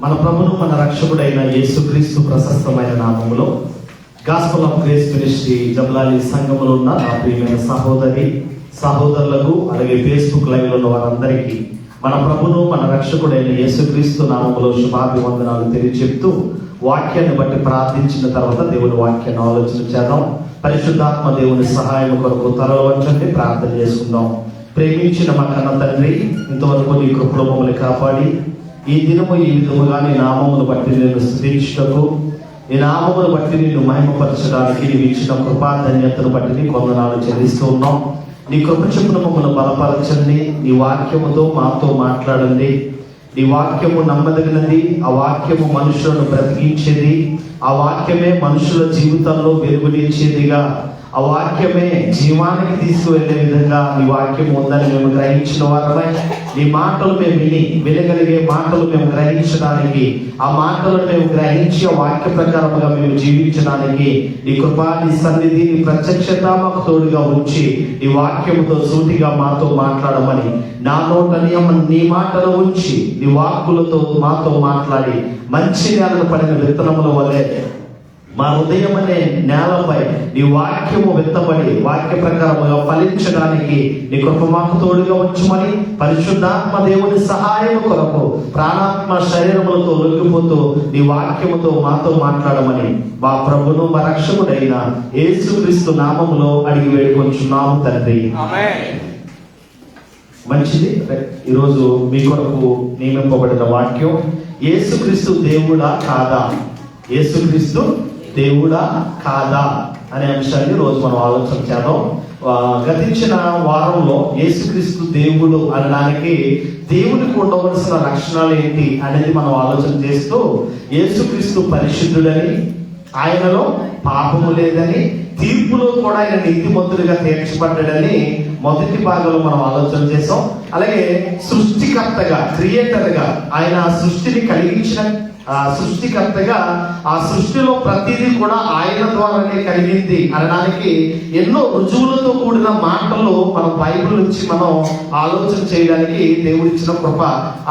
మన ప్రభును మన రక్షకుడైన యేసుక్రీస్తు ప్రశస్తమైన నామములో గాస్పల్ ఆఫ్ గ్రేస్ మినిస్ట్రీ జమలాలి సంఘములో ఉన్న నా ప్రియమైన సహోదరులకు అలాగే ఫేస్బుక్ లైవ్ లో ఉన్న వారందరికీ మన ప్రభును మన రక్షకుడైన యేసుక్రీస్తు నామములో శుభాభివందనాలు తెలియజెప్తూ వాక్యాన్ని బట్టి ప్రార్థించిన తర్వాత దేవుని వాక్యాన్ని ఆలోచన చేద్దాం. పరిశుద్ధాత్మ దేవుని సహాయం కొరకు తలలు వంచండి, ప్రార్థన చేసుకుందాం. ప్రేమించిన మా కన్న తండ్రి, ఇంతవరకు నీ కృపలో మమ్మల్ని కాపాడి ఈ దినము ఈ విధముగా నీ నామమును బట్టి నేను స్తుతించుటకు, నీ నామమును బట్టి నిన్ను మహిమపరచడానికి నీవు ఇచ్చిన కృపాధన్యతను బట్టి నీ వందనాలు చెల్లిస్తూ ఉన్నాం. నీ కృప చొప్పున మమ్మల్ని బలపరచండి, నీ వాక్యముతో మాతో మాట్లాడండి. నీ వాక్యము నమ్మదగినది, ఆ వాక్యము మనుషులను బ్రతికించేది, ఆ వాక్యమే మనుషుల జీవితంలో వెలుగునిచ్చేదిగా, ఆ వాక్యమే జీవానికి తీసుకువెళ్ళే విధంగా నీ వాక్యం ఉందని మేము గ్రహించిన వారమై నీ మాటలు మేము వినగలిగే మాటలు మేము గ్రహించడానికి, ఆ మాటలను మేము గ్రహించి ఆ వాక్య ప్రకారముగా మేము జీవించడానికి నీ కృపా, నీ సన్నిధి, నీ ప్రత్యక్షత మాకు తోడుగా ఉంచి నీ వాక్యముతో సూటిగా మాతో మాట్లాడమని, నా నోట నీ మాటలు ఉంచి నీ వాక్కులతో మాతో మాట్లాడి మంచి నేలను పడిన విత్తనముల వలె మా హృదయం అనే నేలపై నీ వాక్యము విత్తబడి వాక్య ప్రకారముగా ఫలించడానికి నీ కృప మాకు తోడుగా ఉంచమని, పరిశుద్ధాత్మ దేవుని సహాయం కొరకు ప్రాణాత్మ శరీరములతో లొంగిపోతూ నీ వాక్యముతో మాతో మాట్లాడమని మా ప్రభును మా రక్షకుడైన యేసుక్రీస్తు నామములో అడిగి వేడుకొంచున్నాము తండ్రి. మంచిది. ఈరోజు మీ కొరకు నియమింపబడిన వాక్యం యేసుక్రీస్తు దేవుడా కాదా, యేసుక్రీస్తు దేవుడా కాదా అనే అంశాన్ని రోజు మనం ఆలోచన చేద్దాం. గతించిన వారంలో యేసుక్రీస్తు దేవుడు అనడానికి దేవునికి ఉండవలసిన లక్షణాలు ఏంటి అనేది మనం ఆలోచన చేస్తూ, యేసుక్రీస్తు పరిశుద్ధుడని, ఆయనలో పాపము లేదని, తీర్పులో కూడా ఆయన నీతిమంతుడిగా తీర్చబడ్డాడని మొదటి భాగంలో మనం ఆలోచన చేసాం. అలాగే సృష్టికర్తగా, క్రియేటర్గా, ఆయన సృష్టిని కలిగించిన సృష్టికర్తగా, ఆ సృష్టిలో ప్రతిదీ కూడా ఆయన ద్వారానే కలిగింది అనడానికి ఎన్నో రుజువులతో కూడిన మాటలు మనం బైబిల్ నుంచి మనం ఆలోచన చేయడానికి దేవుడు ఇచ్చిన కృప.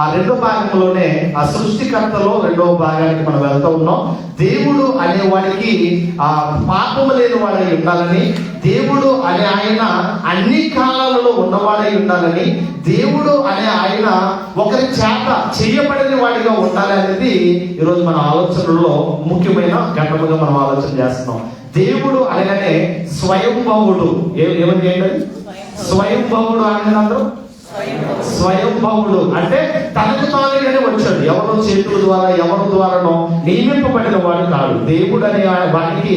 ఆ రెండో భాగంలోనే, ఆ సృష్టికర్తలో రెండవ భాగానికి మనం వెళ్తూ ఉన్నాం. దేవుడు అనేవాడికి ఆ పాపము లేని వాడై ఉండాలని, దేవుడు అనే ఆయన అన్ని కాలాలలో ఉన్నవాడై ఉండాలని, దేవుడు అనే ఆయన ఒకరి చేత చేయబడిన వాడిగా ఉండాలి అనేది ఈరోజు మన ఆలోచనలో ముఖ్యమైన ఘట్టముగా మనం ఆలోచన చేస్తున్నాం. దేవుడు అనగానే స్వయంభవుడు. ఏమని చేయండి? స్వయంభవుడు అనేది అందరూ స్వయంభవుడు అంటే తనకు తానుగానే వచ్చాడు. ఎవరో చేతుల ద్వారా ఎవరి ద్వారానో నియమింపబడిన వాడు కాదు. దేవుడు అనే వాడికి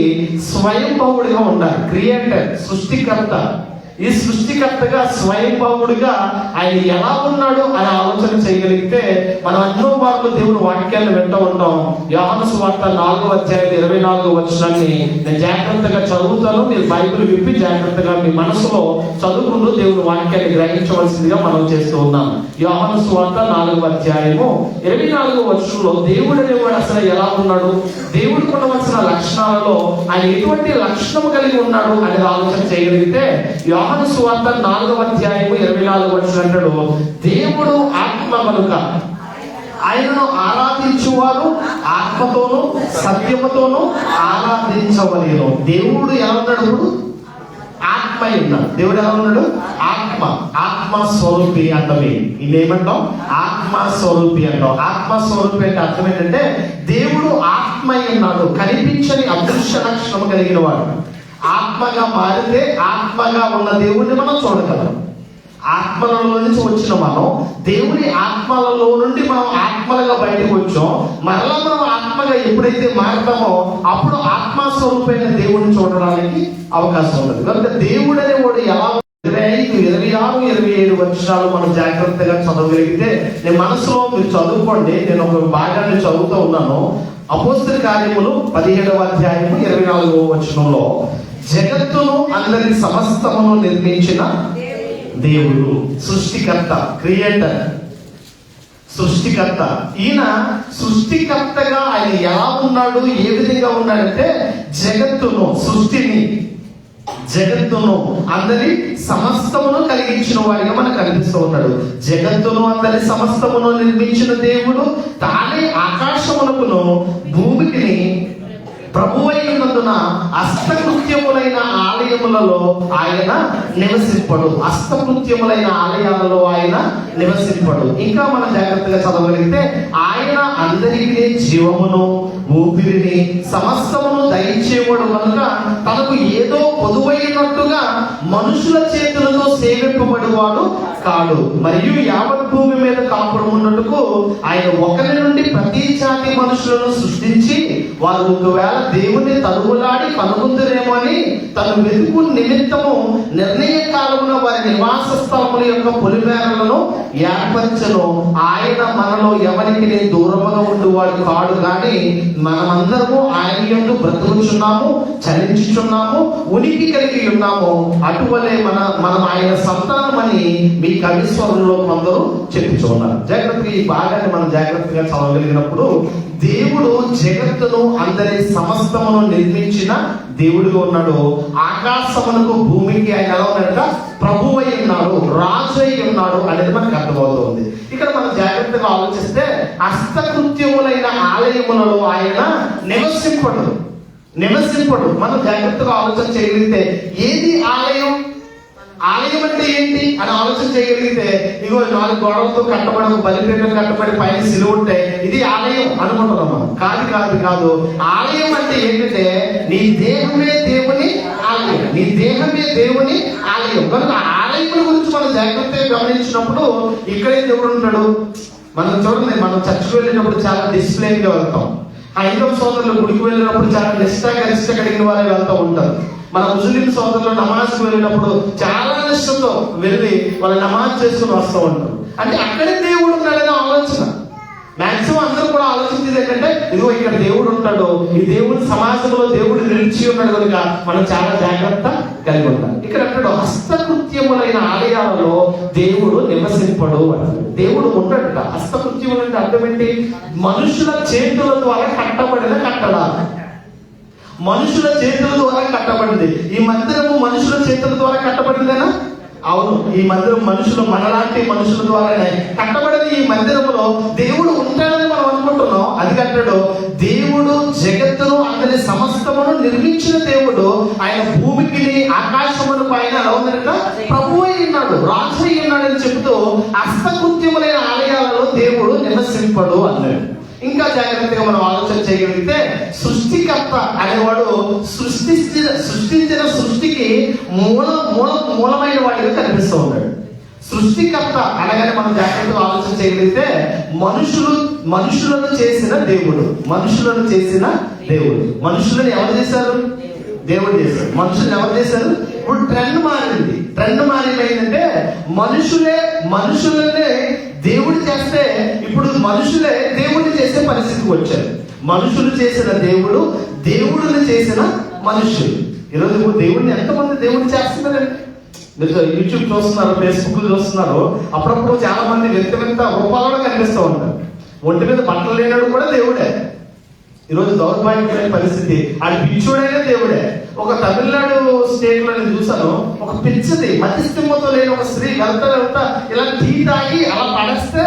స్వయంభవుడిగా ఉండాలి. క్రియేటర్, సృష్టికర్త. ఈ సృష్టికర్తగా స్వయంభవుడిగా ఆయన ఎలా ఉన్నాడు అని ఆలోచన చేయగలిగితే మనం ఎన్నో మార్లు దేవుని వాక్యాన్ని వింటూ ఉంటాం. యోహాను సువార్త 4వ అధ్యాయం 24వ వచనాన్ని నేను జాగ్రత్తగా చదువుతాను. మీరు బైబిల్ విప్పి జాగ్రత్తగా మీ మనసులో చదువుకుంటూ దేవుని వాక్యాన్ని గ్రహించవలసిందిగా మనం చేస్తూ ఉన్నాం. యోహాను సువార్త 4వ అధ్యాయము 24వ వచనంలో దేవుడు అనేవాడు అసలు ఎలా ఉన్నాడు, దేవుడికి ఉండవలసిన లక్షణాలలో ఆయన ఎటువంటి లక్షణం కలిగి ఉన్నాడు అనేది ఆలోచన చేయగలిగితే, యోహాను సువార్త 4వ అధ్యాయము 24వ వచనం అంటాడు, దేవుడు ఆత్మ కనుక ఆయనను ఆరాధించువారు ఆత్మతోనూ సత్యముతోనూ ఆరాధించవలెను. దేవుడు ఎలా ఉన్నాడు? ఇప్పుడు ఆత్మ ఉన్నాడు. దేవుడు ఎలా ఉన్నాడు? ఆత్మ స్వరూపి అంటమే. ఇదేమంటాం? ఆత్మ స్వరూపి అంటాం. ఆత్మ స్వరూపి అంటే అర్థం ఏంటంటే దేవుడు ఆత్మ ఉన్నాడు, కనిపించని అదృశ్య లక్షణం కలిగిన వాడు. ఆత్మగా మారితే ఆత్మగా ఉన్న దేవుడిని మనం చూడగలం. ఆత్మలలో నుంచి వచ్చిన మనం దేవుని ఆత్మలలో నుండి మనం ఆత్మలుగా బయటకు వచ్చాం. మరలా మనం ఆత్మగా ఎప్పుడైతే మారుతామో అప్పుడు ఆత్మస్వరూపమైన దేవుడిని చూడడానికి అవకాశం ఉంటుంది. కనుక దేవుడు అనే వాడు ఎలా 25, 26, 27 వచనాలు మనం జాగ్రత్తగా చదవగలిగితే, నేను మనసులో మీరు చదువుకోండి, నేను ఒక భాగాన్ని చదువుతూ ఉన్నాను. అపోస్తల కార్యములు 17వ అధ్యాయము 24వ వచనంలో, జగత్తును అందరి సమస్తమును నిర్మించిన దేవుడు, సృష్టికర్త, క్రియేటర్, సృష్టికర్త. ఈయన సృష్టికర్తగా ఆయన ఎలా ఉన్నాడు, ఏ విధంగా ఉన్నాడంటే జగత్తును, సృష్టిని, జగత్తును అందరి సమస్తమును కలిగించిన వాడిగా మనకు కనిపిస్తూ ఉన్నాడు. జగత్తును అందరి సమస్తమును నిర్మించిన దేవుడు తానే ఆకాశ ఉన్న హస్తకృత్యములైన ఆలయములలో ఆయన నివసింపడు. హస్తకృత్యములైన ఆలయాలలో ఆయన నివసింపడు. ఇంకా మనం జాగ్రత్తగా చదవగలిగితే ఆయన అందరికీ జీవమును ఊపిరిని సమస్తమును దయచేవాడు కనుక తనకు ఏదో పొదువైనట్టుగా మనుషుల చేతులతో సేవింపబడువాడు కాడు. మరియు యావత్ భూమి మీద కాపురం ఉన్నట్టుకు ఆయన ఒకరి నుండి ప్రతి జాతి మనుషులను సృష్టించి వారు ఒకవేళ దేవుని తరువులాడి కనుగొందురేమో అని తన వెతుకు నిమిత్తము నిర్ణయ కాలమున వారి నివాస స్థలముల యొక్క పొలిమేరలను ఏర్పరచను. ఆయన మనలో ఎవరికి దూరముగా ఉండువాడు కాడు కానీ మనమందరము ఆయన యందు బ్రతుకుచున్నాము, చలించుచున్నాము, ఉనికి కలిగి ఉన్నాము. అటువలే మనం ఆయన సంతానమని మీ కవిస్వరంలో కొందరు చెప్పుచున్నారు. జాగ్రత్తగా ఈ భాగాన్ని మనం జాగ్రత్తగా చదవగలిగినప్పుడు దేవుడు జగత్తును అందరి సమస్తమును నిర్మించిన దేవుడిగా ఉన్నాడు. ఆకాశమునకు భూమికి ఆయన ఎలా ఉన్నాడట? ప్రభువు అయి ఉన్నాడు, రాజు అయి ఉన్నాడు అనేది మనకు అర్థమవుతుంది. ఇక్కడ మనం జాగ్రత్తగా ఆలోచిస్తే హస్తకృత్యములైన ఆలయములలో ఆయన నివసింపడు. మనం జాగ్రత్తగా ఆలోచన చేయగలిగితే ఏది ఆలయం? ఆలయం అంటే ఏంటి అని ఆలోచన చేయగలిగితే ఇగో 4 గోడలతో కట్టబడి బలిపీఠం కట్టబడి పైన సిలువ ఉంటే ఇది ఆలయం అనుకుంటున్నాం మనం. కాదు. ఆలయం అంటే ఏంటంటే నీ దేహమే దేవుని ఆలయం. నీ దేహమే దేవుని ఆలయం. కనుక ఆలయం గురించి మనం జాగ్రత్తగా గమనించినప్పుడు ఇక్కడే దేవుడు ఉంటాడు. మనం చూడండి, మనం చర్చికి వెళ్ళినప్పుడు చాలా డిసిప్లైన్గా వెళ్తాం. హైందవ సోదరులు గుడికి వెళ్ళినప్పుడు చాలా నిష్ఠ కలిగిన వారే వెళ్తూ ఉంటారు. మన ముస్లిం సోదరులు నమాజ్కి వెళ్ళినప్పుడు చాలా నిష్ఠతో వెళ్ళి వాళ్ళు నమాజ్ చేసుకుని వస్తూ ఉంటారు. అంటే అక్కడే దేవుడు ఉన్నాడనే ఆలోచన. మాక్సిమం అందరూ కూడా ఆలోచించేది ఏంటంటే ఇదిగో ఇక్కడ దేవుడు ఉంటాడు, ఈ దేవుడి సమాజంలో దేవుడు నిలిచి ఉన్నాడు కనుక మనం చాలా జాగ్రత్త కలిగి ఉంటాం. ఇక్కడ అంటాడు హస్తకృత్యములైన ఆలయాలలో దేవుడు నివసింపడు అంటాడు. దేవుడు ఉండట. హస్తకృత్యములు అంటే అర్థం ఏంటి? మనుషుల చేతుల ద్వారా కట్టబడిన కట్టడాలు. మనుషుల చేతుల ద్వారా కట్టబడింది. ఈ మందిరము మనుషుల చేతుల ద్వారా కట్టబడిందేనా? అవును. ఈ మందిరం మనలాంటి మనుషుల ద్వారానే కట్టబడిన ఈ మందిరములో దేవుడు ఉంటాడని మనం అనుకుంటున్నాం. అది కట్టాడు. దేవుడు జగత్తును అందరి సమస్తమును నిర్మించిన దేవుడు. ఆయన భూమికి ఆకాశమును పైన ఎలా ఉందట? ప్రభువు అయి ఉన్నాడు, రాజు అయి ఉన్నాడని చెబుతూ హస్తకృత్యములైన ఆలయాలలో దేవుడు నివసింపడు అన్నాడు. ఇంకా జాగ్రత్తగా మనం ఆలోచన చేయగలిగితే సృష్టికర్త అనేవాడు సృష్టించిన సృష్టికి మూలమైన వాడిగా కనిపిస్తూ ఉన్నాడు. సృష్టికర్త అనగానే మనం జాగ్రత్తగా ఆలోచన చేయగలిగితే మనుషులను చేసిన దేవుడు. మనుషులను ఎవరు చేశారు? దేవుడు చేశారు. మనుషులను ఎవరు చేశారు? ఇప్పుడు ట్రెండ్ మారింది ఏంటంటే మనుషులనే దేవుడు చేస్తే ఇప్పుడు మనుషులే దేవుడిని చేసే పరిస్థితికి వచ్చారు. మనుషులు చేసిన దేవుడు, దేవుడిని చేసిన మనుషులు. ఈరోజు దేవుడిని ఎంతమంది దేవుడిని చేస్తున్నారండి? మీరు యూట్యూబ్ చూస్తున్నారు, ఫేస్బుక్ చూస్తున్నారు. అప్పుడప్పుడు చాలా మంది వ్యక్తిగత రూపాలలో కనిపిస్తూ ఉంటారు. ఒంటి మీద బట్టలు లేనాడు కూడా దేవుడే. ఈరోజు దౌర్భాగ్యమైన పరిస్థితి. అది పిచ్చోడైనా దేవుడే. ఒక తమిళనాడు స్టేట్ లో నేను చూసాను, ఒక పిచ్చిది మధ్యస్థిమతో లేని ఒక స్త్రీ వెళ్తా ఇలా టీ తాగి అలా పడేస్తే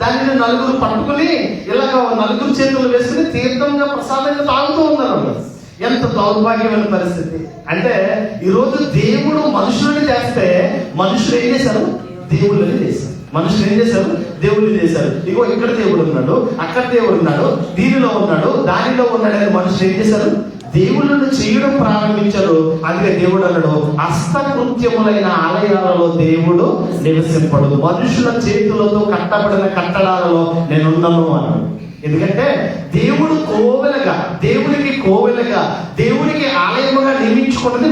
దానిని నలుగురు పట్టుకుని ఇలాగ నలుగురు చేతులు వేసుకుని తీర్థంగా ప్రసాదంగా తాగుతూ ఉన్నారు. ఎంత దౌర్భాగ్యమైన పరిస్థితి అంటే ఈరోజు దేవుడు మనుషులని చేస్తే మనుషులు ఏం చేశారు? దేవుళ్ళని చేశారు. దేవుడిని చేశారు. ఇగో ఇక్కడ దేవుడు ఉన్నాడు, అక్కడ దేవుడు ఉన్నాడు, దీనిలో ఉన్నాడు, దానిలో ఉన్నాడు అని మనుషులు ఏం చేశారు? దేవుళ్ళను చేయడం ప్రారంభించారు. అందుకే దేవుడు అన్నాడు హస్తకృత్యములైన ఆలయాలలో దేవుడు నివసింపడు. మనుషుల చేతులతో కట్టబడిన కట్టడాలలో నేనున్నాను అన్నాడు. ఎందుకంటే దేవుడు దేవుడికి ఆలయముగా నియమించుకున్నది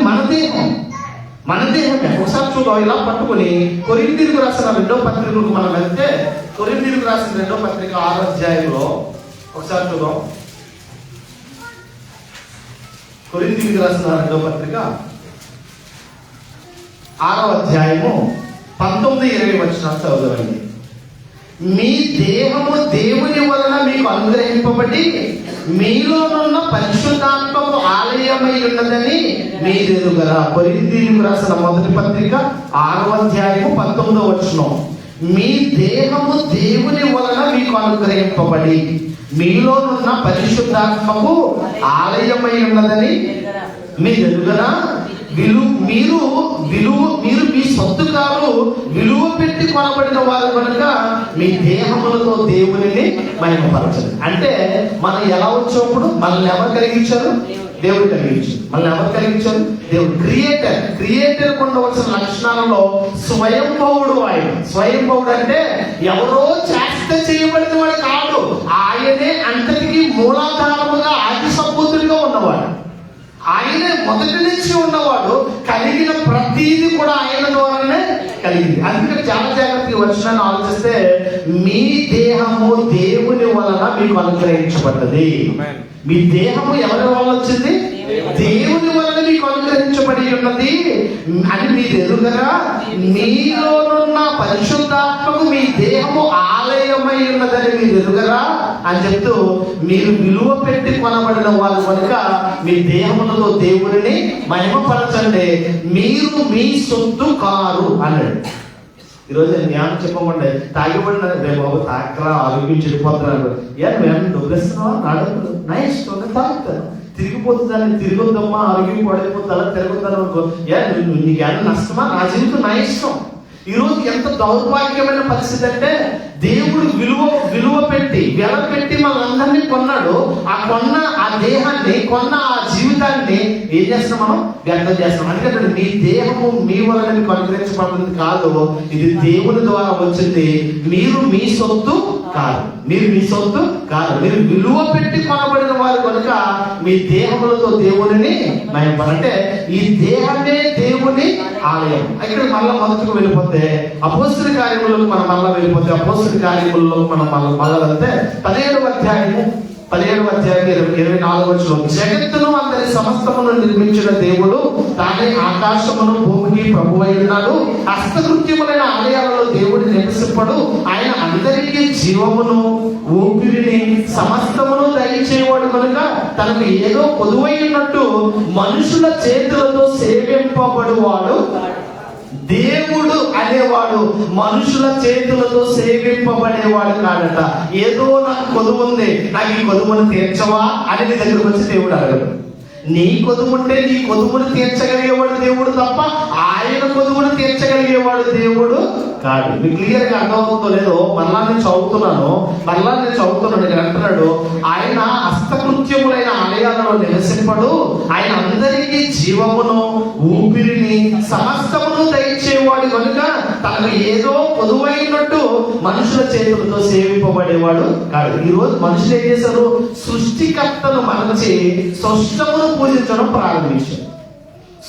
మన దేహమే. ఒకసారి చూద్దాం. ఇలా పట్టుకుని కొరింథీయులకు రాసిన 2వ పత్రికకు మనం వెళ్తే కొరింథీయులకు రాసిన 2వ పత్రిక 6వ అధ్యాయంలో ఒకసారి చూద్దాం. కొరింథీయులకు రాసిన 2వ పత్రిక 6వ అధ్యాయము 19-20 వచనాలు చదవండి. మీ దేహము దేవుని వలన మీకు అనుగ్రహింపబడి మీలోనున్న పరిశుద్ధాత్మకు ఆలయమై ఉన్నదని మీరెరుగరా. కొరింథీయులకు రాసిన 1వ పత్రిక 6వ అధ్యాయము 19వ వచనం. మీ దేహము దేవుని వలన మీకు అనుగ్రహింపబడి మీలోనున్న పరిశుద్ధాత్మకు ఆలయమై ఉన్నదని మీరు ఎరుగరా? మీరు మీ సొత్తు కాదు, విలువ పెట్టి కొనబడిన వారు కనుక మీ దేహములతో దేవునిని మహిమపరచండి. అంటే మనం ఎలా వచ్చినప్పుడు మనల్ని ఎవరు కలిగించారు? దేవుడు కలిగించారు. మనల్ని ఎవరు కలిగించారు? దేవుడు. క్రియేటర్ ఉండవలసిన లక్షణాలలో స్వయంభవుడు ఆయన. స్వయంభవుడు అంటే ఎవరో చేస్తే చేయబడిన వాడు కాదు, ఆయనే అంతటికి మూలాధారముగా ఆది సంబూతుడిగా ఉన్నవాడు. ఆయనే మొదటి నుంచి ఉన్నవాడు. కలిగిన ప్రతీది కూడా ఆయన ద్వారానే కలిగింది. అందుకని చాలా జాగ్రత్తగా వచ్చినాన్ని ఆలోచిస్తే మీ దేహము దేవుని వలన మీకు అనుగ్రహించబడ్డది. మీ దేహము ఎవరి వలన వచ్చింది? దేవుని వలన మీకు అనుగ్రహించబడి ఉన్నది అని మీరు ఎరుగరా? మీలోనున్న పరిశుద్ధాత్మకు మీ దేహము ఆలయమై ఉన్నదని మీరు ఎరుగరా అని చెప్తూ, మీరు విలువ పెట్టి కొనబడిన వాళ్ళు కనుక మీ దేహములతో దేవుడిని మహిమపరచండి. మీరు మీ సొత్తు కారు అన్నాడు. ఈరోజు జ్ఞానం చెప్పమండి, తాగిపడిన రేపు తాకరా ఆరోగ్యం చెడిపోతున్నాడు. మేము డబ్బులిస్తున్నావా? నా డబ్బులు నా ఇష్టం, తాగుతాను. తిరిగిపోతుందని తిరిగొద్దమ్మా, ఆరోగ్యం పడిపోతుందా తిరుగుతాను అనుకో. నీకేమైనా నష్టమా? నా జీవితం నా ఇష్టం. ఈరోజు ఎంత దౌర్భాగ్యమైన పరిస్థితి అంటే, దేవుడు విలువ పెట్టి వెల పెట్టి మనందరినీ కొన్నాడు. ఆ దేహాన్ని కొన్న ఆ జీవితాన్ని ఏం చేస్తాం? మనం వ్యర్థం చేస్తాం. అందుకని మీ దేహము మీ వలన మీకు అనుగ్రహించబడింది కాదు, ఇది దేవుని ద్వారా వచ్చింది. మీరు మీ సొత్తు కాదు. మీరు విలువ పెట్టి కొనబడిన వారు కనుక మీ దేహములతో దేవుని మహిమపరంటే, ఈ దేహమే దేవుని ఆలయం. ఇక్కడ మళ్ళా మొదటికి వెళ్ళిపోతే అపోస్తుల కార్యములకు మనం మళ్ళా వెళ్ళిపోతే, అపోస్తుల కార్యములలో మనం మళ్ళా వెళ్తే 17వ అధ్యాయం 24వ వచనం, జగత్తును అందరి సమస్తమును నిర్మించిన దేవుడు తానే ఆకాశమును భూమికి ప్రభువై ఉన్నాడు. హస్తకృత్యములైన ఆలయాలలో దేవుడు నివసింపడు. ఆయన అందరికీ జీవమును ఊపిరిని సమస్తమును దయచేవాడు కనుక తనకు ఏదో పొదువై ఉన్నట్టు మనుషుల చేతులతో సేవింపబడువాడు. దేవుడు అనేవాడు మనుషుల చేతులతో సేవింపబడేవాడు కాదట. ఏదో నాకు కొదువు ఉంది, నాకు ఈ కొదువును తీర్చవా అని నీ దగ్గరకు వచ్చి దేవుడు అడగడు. నీ కొదువుంటే నీ కొదువును తీర్చగలిగేవాడు దేవుడు తప్ప ఆయన కొదువును తీర్చగలిగేవాడు దేవుడు కాదు. మీకు క్లియర్ గా అర్థమవుతుందో లేదో మళ్ళా నేను చదువుతున్నాను ఇక్కడ అంటున్నాడు, ఆయన హస్తకృత్యములైన ఆలయాలలో నివసింపడు. ఆయన అందరికీ జీవమును ఊపిరిని సమస్తమును దయచేవాడు కనుక తనకు ఏదో పొదువైనట్టు మనుషుల చేతులతో సేవింపబడేవాడు కాదు. ఈ రోజు మనుషులు ఏం చేశారు? సృష్టికర్తను మరచి సృష్టమును పూజించడం ప్రారంభించారు.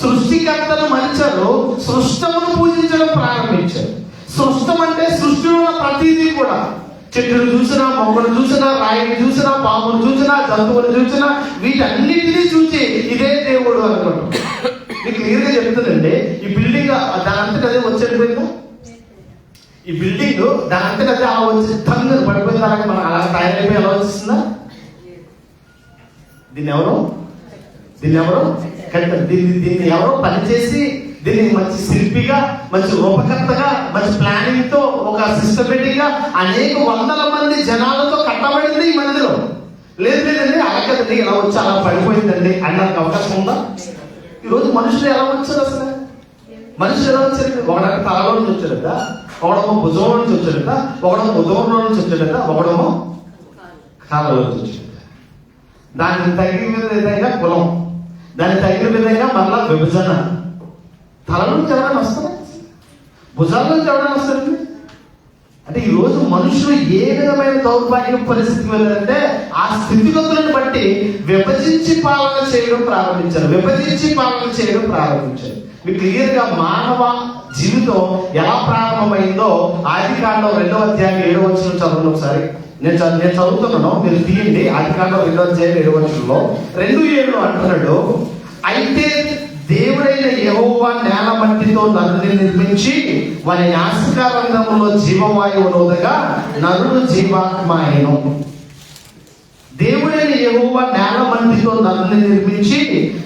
సృష్టికర్తను మరిచారు, సృష్టమును పూజించడం ప్రారంభించారు. సృష్టం అంటే సృష్టిలో ఉన్న ప్రతిదీ కూడా, చెట్టును చూసినా, మొక్కను చూసినా, రాయిని చూసినా, పామును చూసినా, జంతువుని చూసినా, వీటన్నిటినీ చూసి ఇదే దేవుడు అనుకుంటాం. మీకు క్లియర్గా చెప్తుందండి, ఈ బిల్డింగ్ దాని అంతటా అదే వచ్చేపోయిందా? ఈ బిల్డింగ్ దాని అంతటా అదే అలా వచ్చి తంగ పడిపోయిందా? మనం అలా తయారైపోయి ఎలా వచ్చిస్తుందా? దీన్ని ఎవరో కట్టారు. దీన్ని ఎవరో పనిచేసి దీన్ని మంచి శిల్పిగా, మంచి రూపకర్తగా, మంచి ప్లానింగ్ తో, ఒక సిస్టమేటిక్ గా అనేక వందల మంది జనాలతో కట్టబడింది ఈ మందిరం. లేదండి అలకదండి ఎలా వచ్చి అలా పడిపోయిందండి అన్నకు అవకాశం ఉందా? ఈరోజు మనుషులు ఎలా వచ్చారు? అసలు మనుషులు ఎలా వచ్చారు? ఒకడొక తలలో నుంచి వచ్చాడట, ఒకడేమో భుజంలో నుంచి వచ్చాడట, ఒకడేమో ఉదయంలో నుంచి వచ్చాడట, ఒకడేమో కాళ్ళలో నుంచి వచ్చాడట. దానికి తగిన విధంగా కులం, దానికి తగిన విధంగా మళ్ళా విభజన. తల నుంచి ఎవరైనా వస్తారా? భుజాల నుంచి ఎవరైనా వస్తారండి? అంటే ఈరోజు మనుషులు ఏ విధమైన దౌర్భాగ్య పరిస్థితికి వెళ్ళారంటే, ఆ స్థితిగతులను బట్టి విభజించి పాలన చేయడం ప్రారంభించారు. మీకు క్లియర్ గా మానవ జీవితం ఎలా ప్రారంభమైందో ఆదికాండం 2వ అధ్యాయం 7వ వచనం చదవండి ఒకసారి. నేను చదువుతున్నాను, మీరు తీయండి. ఆదికాండం 2వ అధ్యాయం 7వ వచనంలో 2:7 అంటున్నాడు, అయితే దేవుడైన యెహోవా నేల మట్టితో నరుని నిర్మించి వారి నాసికారంధ్రములో జీవవాయువును ఊదగా నరుడు జీవాత్మ అయ్యెను. దేవుడైన యెహోవా నేల మట్టితో నరుని నిర్మించి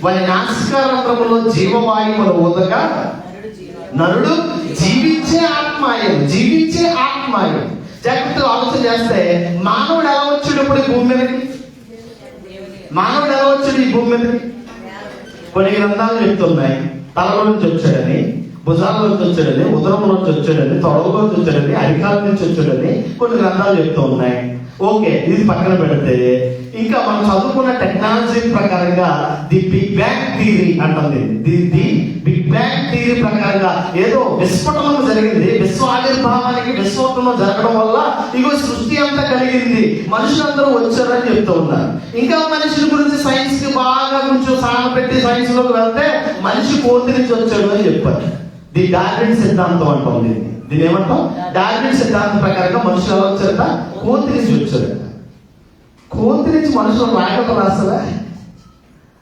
వారి నాసికారంధ్రములో జీవవాయువును ఊదగా నరుడు జీవించి పాలించే ఆత్మాయం, జీవించే ఆత్మాయం. జాగ్రత్తగా ఆలోచన చేస్తే మానవుడు ఎలా వచ్చాడు ఇప్పుడు ఈ భూమి మీదకి? మానవుడు ఎలా వచ్చాడు ఈ భూమి మీదకి? కొన్ని గ్రంథాలు చెప్తున్నాయి తలలో నుంచి వచ్చాడని, భుజాల నుంచి వచ్చాడని, ఉదరం నుంచి వచ్చాడని, తొడలో నుంచి వచ్చాడని, అరికాల నుంచి వచ్చాడని కొన్ని గ్రంథాలు చెప్తూ ఉన్నాయి. ఓకే, ఇది పక్కన పెడితే ఇంకా మనం చదువుకున్న టెక్నాలజీ ప్రకారంగా ది బిగ్ బ్యాంగ్ థియరీ అంటుంది. ది బిగ్ బ్యాంగ్ థియరీ ప్రకారంగా ఏదో విస్ఫోటనం జరిగింది, విశ్వ ఆవిర్భావానికి విస్ఫోటనం జరగడం వల్ల ఇగో సృష్టి అంతా కలిగింది, మనుషులందరూ వచ్చారని చెప్తూ ఉన్నారు. ఇంకా మనుషుల గురించి సైన్స్ కి బాగా కొంచెం సాధన పెట్టి సైన్స్ లోకి వెళ్తే మనిషి కోతి నుంచి వచ్చాడు అని చెప్పారు. ది డార్విన్ సిద్ధాంతం అంటాం దీన్ని ఏమంటాం? డార్విన్ సిద్ధాంతం ప్రకారంగా మనుషులు ఎలా వచ్చారట? కోతి నుంచి వచ్చారట. కోతి నుంచి మనుషులు రాకపోతే అసలు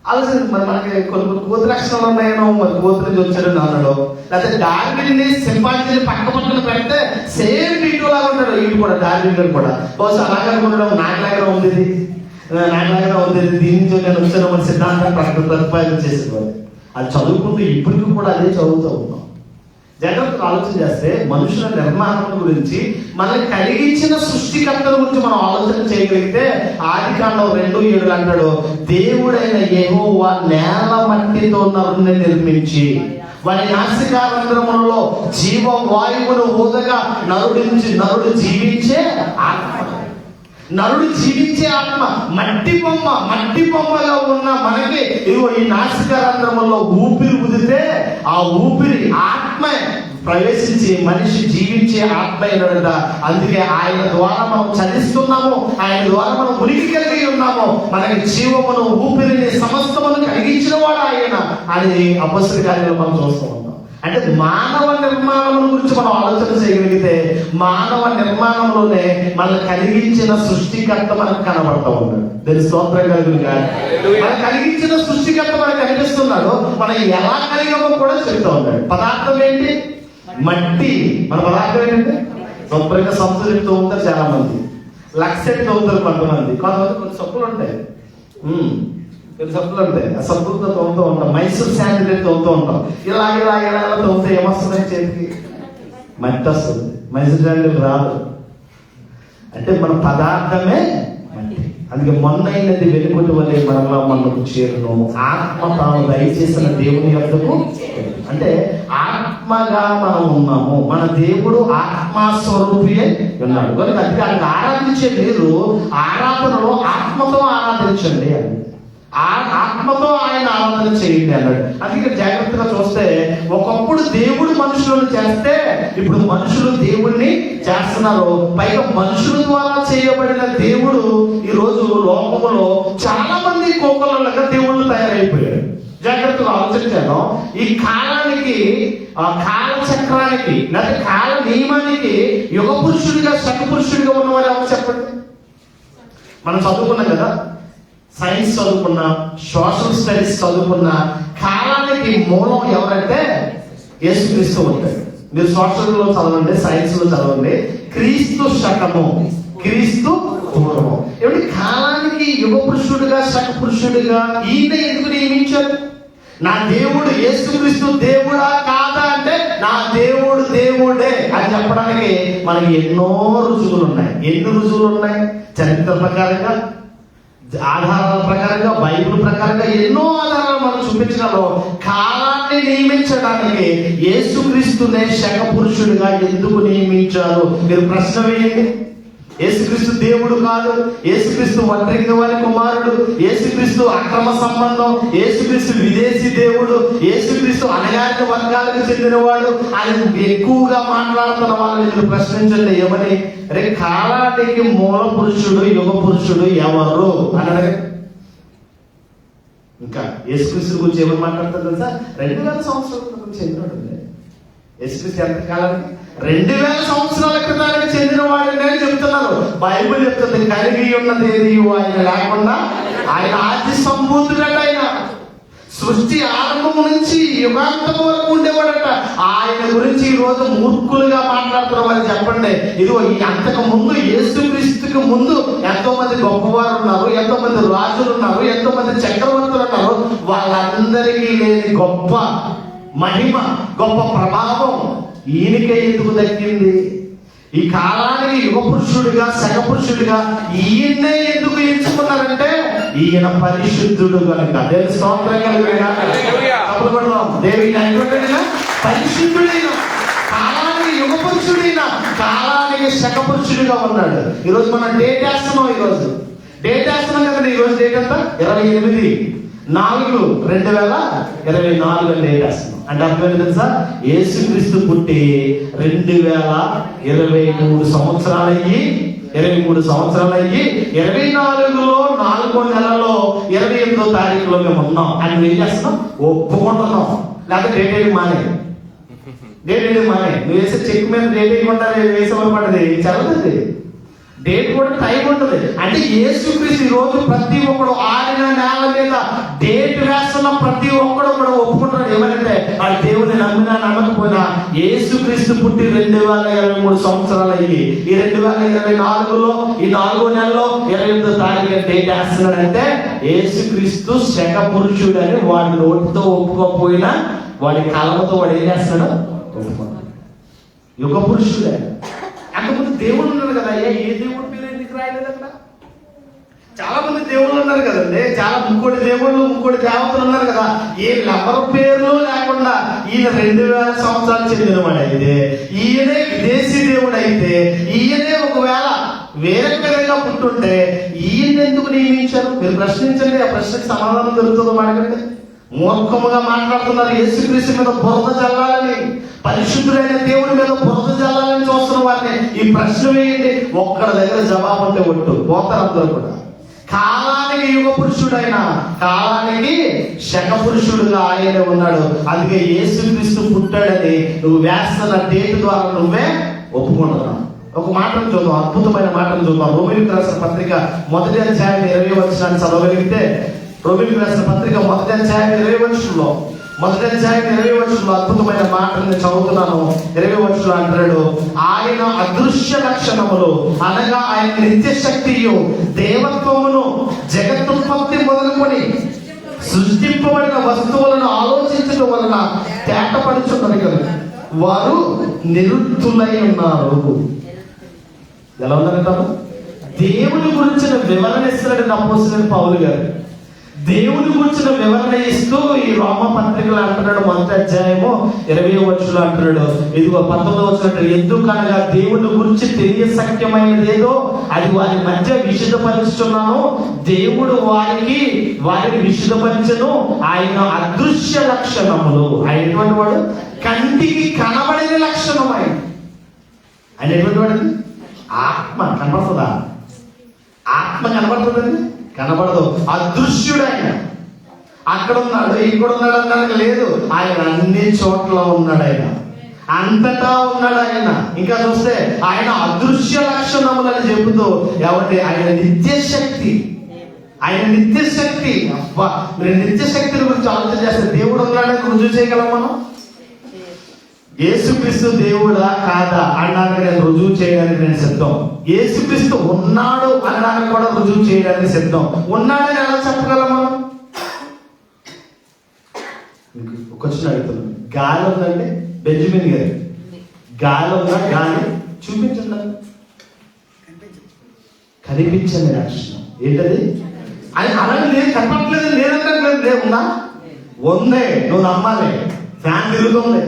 ఆలోచన. మరి మనకి కొన్ని కోతి లక్షణాలు ఉన్నాయనో, మరి కోతి నుంచి వచ్చాడని అన్నాడు. లేకపోతే డార్విన్ ని సింపాంజీని పక్కన పెడితే సేమ్ వీడియో లాగా ఉంటాడు. వీడు కూడా డార్విన్ గారు కూడా బహుశా అలాగే ఉండడం నాకులాగానే ఉంది, నాకులాగానే ఉంది, దీని నుంచి నేను వచ్చాను మన సిద్ధాంతాన్ని ప్రతిపాదన చేసేవాడు. అది చదువుకుంటూ ఇప్పటికీ కూడా అదే చదువుతూ ఉన్నాం. జాగ్రత్తగా ఆలోచన చేస్తే మనుషుల నిర్మాణం గురించి, మనల్ని కలిగించిన సృష్టికర్తల గురించి మనం ఆలోచన చేయగలిగితే ఆదికాండం 2:7 అంటాడు, దేవుడైన యెహోవా నేల మట్టితో నరుని నిర్మించి వారి నాసికారంధ్రములలో జీవవాయువును ఊదగా నరుడు జీవించే ఆత్మ. నరుడు జీవించే ఆత్మ. మట్టి బొమ్మగా ఉన్న మనకి ఇదిగో ఈ నాసికారంధ్రములో ఊపిరి ఊదితే ఆ ఊపిరి ఆత్మ ప్రవేశించి మనిషి జీవించే ఆత్మ అయినట. అందుకే ఆయన ద్వారా మనం చలిస్తున్నాము, ఆయన ద్వారా మనం ఉనికి కలిగి ఉన్నాము, మనకి జీవమును ఊపిరిని సమస్తమును కలిగించిన వాడు ఆయన అని అపొస్తలుల కార్యాలు మనం చూస్తూ ఉన్నాం. అంటే మానవ నిర్మాణం గురించి మనం ఆలోచన చేయగలిగితే మానవ నిర్మాణంలోనే మనల్ని కలిగించిన సృష్టికర్త మనకు కనబడతా ఉన్నాడు. దీని స్తోత్రం కలుగును గాక. మనకు కలిగించిన సృష్టికర్త మనకు కనిపిస్తున్నాడు. మనం ఎలా కలిగామో కూడా చెప్తా ఉన్నాడు. పదార్థం ఏంటి? మట్టి. మన పదార్థం ఏంటంటే శుభ్రంగా సంస్థలు చెప్తూ ఉంటారు చాలా మంది, లక్స్ చెప్తూ ఉంటారు కొంతమంది కొన్ని సబ్బులు ఉంటాయి, కొన్ని సబ్బులు ఉంటాయి. ఆ సబ్బులతో తోముతూ ఉంటాం, మైసూర్ శాండిల్ తోముతూ ఉంటాం. ఇలా తోమితే ఏమొస్తుంది? చేతికి మట్టి వస్తుంది, మైసూర్ శాండిల్ రాదు. అంటే మన పదార్థమే మట్టి. అందుకే మొన్నైనది వెలుగుటి వల్లే మరలా మనకు చేరును, ఆత్మ తాను దయచేసిన దేవుని యొద్దకు. అంటే ఆత్మగా మనం ఉన్నాము, మన దేవుడు ఆత్మస్వరూపియే ఉన్నాడు కనుక అందుకే ఆయన ఆరాధించే మీరు ఆరాధనలో ఆత్మతో ఆరాధించండి అని, ఆత్మతో ఆయన ఆరాధన చేయండి అన్నాడు. అందుకే జాగ్రత్తగా చూస్తే ఒకప్పుడు దేవుడు మనుషులను చేస్తే ఇప్పుడు మనుషులు దేవుడిని చేస్తున్నారు. పైగా మనుషుల ద్వారా చేయబడిన దేవుడు ఈ రోజు లోకములో చాలా మంది కోకలగా దేవుళ్ళు తయారైపోయారు. జాగ్రత్తగా ఆలోచించాను. ఈ కాలానికి, కాల చక్రానికి లేదా కాల నియమానికి యుగ పురుషుడిగా శక పురుషుడిగా ఉన్నవారు ఎవరు చెప్పండి? మనం చదువుకున్నాం కదా, సైన్స్ చదువుకున్నా, సోషల్ స్టడీస్ చదువుకున్నా, కాలానికి మూలం ఎవరంటే యేసుక్రీస్తు ఉంటాడు. మీరు సోషల్ లో చదవండి, సైన్స్ లో చదవండి, క్రీస్తు శకము, క్రీస్తు పూర్వము. ఏమిటి కాలానికి యుగ పురుషుడిగా శక పురుషుడిగా ఈయన ఎందుకు నియమించారు? నా దేవుడు యేసుక్రీస్తు దేవుడా కాదా అంటే నా దేవుడు దేవుడే అని చెప్పడానికి మనకి ఎన్నో రుజువులు ఉన్నాయి. ఎన్ని రుజువులు ఉన్నాయి? చరిత్ర ప్రకారంగా, ఆధారాల ప్రకారంగా, బైబిల్ ప్రకారంగా ఎన్నో ఆధారాలు మనం చూపించడంలో కాలాన్ని నియమించడానికి యేసుక్రీస్తునే శక పురుషుడిగా ఎందుకు నియమించారు? మీరు ప్రశ్న వేయండి. యేసుక్రీస్తు దేవుడు కాదు, యేసుక్రీస్తు ఒంటరి వారి కుమారుడు, యేసుక్రీస్తు అక్రమ సంబంధం, యేసుక్రీస్తు విదేశీ దేవుడు, యేసుక్రీస్తు అణగారిన వర్గాలకు చెందినవాడు అని ఎక్కువగా మాట్లాడుతున్న వాళ్ళని మీరు ప్రశ్నించండి. ఏమని? రే కాలానికి మూల పురుషుడు యుగ పురుషుడు ఎవరు అని అడగండి. ఇంకా యేసుక్రీస్తు గురించి ఏమని మాట్లాడతారు తెలుసా? 2000 సంవత్సరాల గురించి చెందినవాడు. యేసుక్రీస్తు ఎంత కాలానికి? 2000 సంవత్సరాల క్రితానికి చెందిన వాడిని నేను చెప్తున్నారు. బైబిల్ చెప్తుంది కలిగి ఉన్నది ఆయన లేకుండా ఆయన ఆది సంభూతుడట. ఆయన సృష్టి ఆరంభం నుంచి యుగాంతం వరకు ఉండేవాడట. ఆయన గురించి ఈ రోజు మూర్ఖులుగా మాట్లాడుతున్నారు అని చెప్పండి. ఇదిగో ఈ అంతకు ముందు యేసుక్రీస్తుకి ముందు ఎంతో మంది గొప్పవారు ఉన్నారు, ఎంతో మంది రాజులు ఉన్నారు, ఎంతో మంది చక్రవర్తులు ఉన్నారు. వాళ్ళందరికీ లేని గొప్ప మహిమ, గొప్ప ప్రభావం ఈయనకే ఎందుకు దక్కింది? ఈ కాలానికి యుగ పురుషుడిగా శక పురుషుడిగా ఈయన్నే ఎందుకు ఎంచుకున్నారంటే ఈయన పరిశుద్ధుడు కనుక. దేవుని స్తోత్రం కలుగునుగాక. పరిశుద్ధుడైన కాలానికి యుగ పురుషుడైన కాలానికి శక పురుషుడిగా ఉన్నాడు. ఈరోజు మనం డేట్ వేస్తున్నాం. ఈరోజు డేట్ వేస్తున్నాం కదండి. ఈరోజు డేట్ ఎంత? 28/4/2024 డేట్ వేస్తున్నాం. అంటే అర్థమైంది తెలుసా? యేసుక్రీస్తు పుట్టి 2023 సంవత్సరాలయ్యి 24లో 4 నెలలో 28వ తారీఖులో మేము ఉన్నాం. అని ఏం చేస్తున్నాం? ఒప్పుకుంటున్నాం. లేకపోతే డేట్ వేయడం మానే. నువ్వు వేసే చెక్ మీద డేట్ వేయకుండా వేసేవాళ్ళు పడ్డది చదవదు. డేట్ కూడా టైం ఉంటుంది. అంటే యేసుక్రీస్తు ఈ రోజు ప్రతి ఒక్కడు ఆడిన నేల మీద డేట్ వేస్తున్న ప్రతి ఒక్కడు కూడా ఒప్పుకుంటున్నాడు. ఏమంటే ఆ దేవుని నమ్మినా నమ్మకపోయినా యేసుక్రీస్తు పుట్టి 2023 సంవత్సరాలు అయ్యి ఈ 2024లో ఈ 4వ నెలలో 28వ తారీఖు డేట్ వేస్తున్నాడంటే యేసుక్రీస్తు శక పురుషుడు అని వాడి నోటితో ఒప్పుకోకపోయినా వాడి కలమతో వాడు ఏం చేస్తున్నాడు? ఒప్పుకుంటాడు. యుగ పురుషుడే. అంతకుముందు దేవుళ్ళు ఉన్నారు కదా. ఏ దేవుడి పేరు ఎందుకు రాయలేదు అక్కడ? చాలా మంది దేవుళ్ళు ఉన్నారు కదండి. చాలా ముక్కోటి దేవుళ్ళు ముక్కోటి దేవతలు ఉన్నారు కదా. ఎవరి పేర్లు లేకుండా ఈయన 2000 సంవత్సరాలు చెందినవాడు అయితే, ఈయనే విదేశీ దేవుడు అయితే, ఈయనే ఒకవేళ వేరే పేరుగా పుట్టుంటే ఈయన ఎందుకు నియమించారు? మీరు ప్రశ్నించండి. ఆ ప్రశ్నకు సమాధానం దొరుకుతుందో మాట్లాడండి. మూర్ఖముగా మాట్లాడుతున్నారు. యేసుక్రీస్తు మీద బురద చల్లాలని, పరిశుద్ధుడైన దేవుడి మీద బురద చల్లాలని చూస్తున్న వారిని ఈ ప్రశ్న వేయండి. ఒక్కడి దగ్గర జవాబు ఉంటే ఒట్టు పోతారు అందరూ కూడా. కాలానికి యుగ పురుషుడైన కాలానికి శక పురుషుడుగా ఆయనే ఉన్నాడు. అందుకే యేసుక్రీస్తు పుట్టాడని నువ్వు వేస్తున్న డేట్ ద్వారా నువ్వే ఒప్పుకుంటున్నావు. ఒక మాటను చూద్దాం, అద్భుతమైన మాటను చూద్దాం. రోమీయులకు రాసిన పత్రిక 1వ అధ్యాయం 20వ వచనాన్ని చదవగలిగితే, రోమీయులకు రాసిన పత్రిక 1వ అధ్యాయం 20వ వచనంలో అద్భుతమైన మాటల్ని చదువుతున్నాను. 20వ వచనంలో అంటాడు, ఆయన అదృశ్య లక్షణములు అనగా ఆయన నిత్య శక్తియు దేవత్వమును జగత్తుత్పత్తి మొదలుకొని సృష్టింపబడిన వస్తువులను ఆలోచించడం వలన తేటపడుచున్నది కదా వారు నిరుద్ధులై ఉన్నారు. ఎలా ఉన్నారంటారు? దేవుని గురించిన వివరణ ఇస్తున్నాడు అపోస్తలుడైన పౌలు గారు. దేవుని గురించిన వివరణ ఇస్తూ ఈ రోమ పత్రికలు అంటున్నాడు. 1వ అధ్యాయము 20వ వచనంలో అంటున్నాడు, ఇదిగో 19వ వచనం, ఎందుకనగా దేవుని గురించి తెలియశక్యమైనది ఏదో అది వారి మధ్య విశుద్ధపరుచున్నాను. దేవుడు వారిని విశుద్ధపరచను. ఆయన అదృశ్య లక్షణములు. ఆయన ఎటువంటి వాడు? కంటికి కనబడిన లక్షణం. ఆయన ఎటువంటి వాడు? ఆత్మ కనబడుతుందా? ఆత్మ కనబడుతుందండి? కనబడదు. అదృశ్యుడైన అక్కడ ఉన్నాడు ఇక్కడ ఉన్నాడు అన్నాడు లేదు. ఆయన అన్ని చోట్ల ఉన్నాడు. ఆయన అంతటా ఉన్నాడు. ఆయన ఇంకా చూస్తే ఆయన అదృశ్య లక్షణములని చెబుతూ ఎవరి ఆయన నిత్యశక్తి. అబ్బా, మీరు నిత్యశక్తిని గురించి ఆలోచన చేస్తే దేవుడు ఉన్నాడని రుజువు చేయగలం మనం. యేసుక్రీస్తు దేవుడా కాదా అనడానికి నేను రుజువు చేయడానికి నేను సిద్ధం. యేసుక్రీస్తు ఉన్నాడు అనడానికి కూడా రుజువు చేయడానికి సిద్ధం. ఉన్నాడని ఎలా చెప్పగలం మనం? ఒక క్వశ్చన్ అడుగుతున్నాను. గాలి ఉందండి బెంజమిన్ గారు, గాలి ఉందా? గాలి చూపించండి. కనిపించని లక్షణం ఏంటది? అది అలాగే లేదు, కనపడలేదు, లేదంటే లేదు. ఉందా? ఉందే. నువ్వు నమ్మాలి. ఫ్యాన్ తిరుగుతుంది,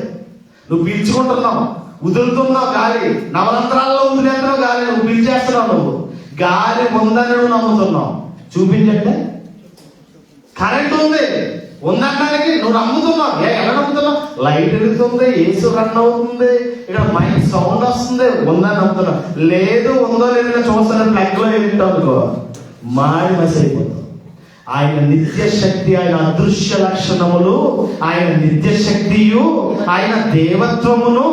నువ్వు పీల్చుకుంటున్నావు, వదులుతున్నావు గాలి, నవరంధ్రాల్లో వదిలేస్తున్నావు గాలి, నువ్వు పీల్చేస్తున్నావు. నువ్వు గాలి ఉందని నువ్వు నమ్ముతున్నావు. చూపించంటే కరెంట్ ఉంది ఉందనడానికి నువ్వు నమ్ముతున్నావు. ఎలా నమ్ముతున్నావు? లైట్ ఎదుగుతుంది, ఏసు రన్ అవుతుంది, ఇక్కడ మైక్ సౌండ్ వస్తుంది, ఉందని నమ్ముతున్నావు. లేదు, ఉందో లేదో చూస్తాను ప్లగ్ లో వెళ్తావు అనుకో, మాడి మసి అయిపోతావు. ఆయన నిత్యశక్తి, ఆయన అదృశ్య లక్షణములు, ఆయన నిత్యశక్తియు, ఆయన దేవత్వమును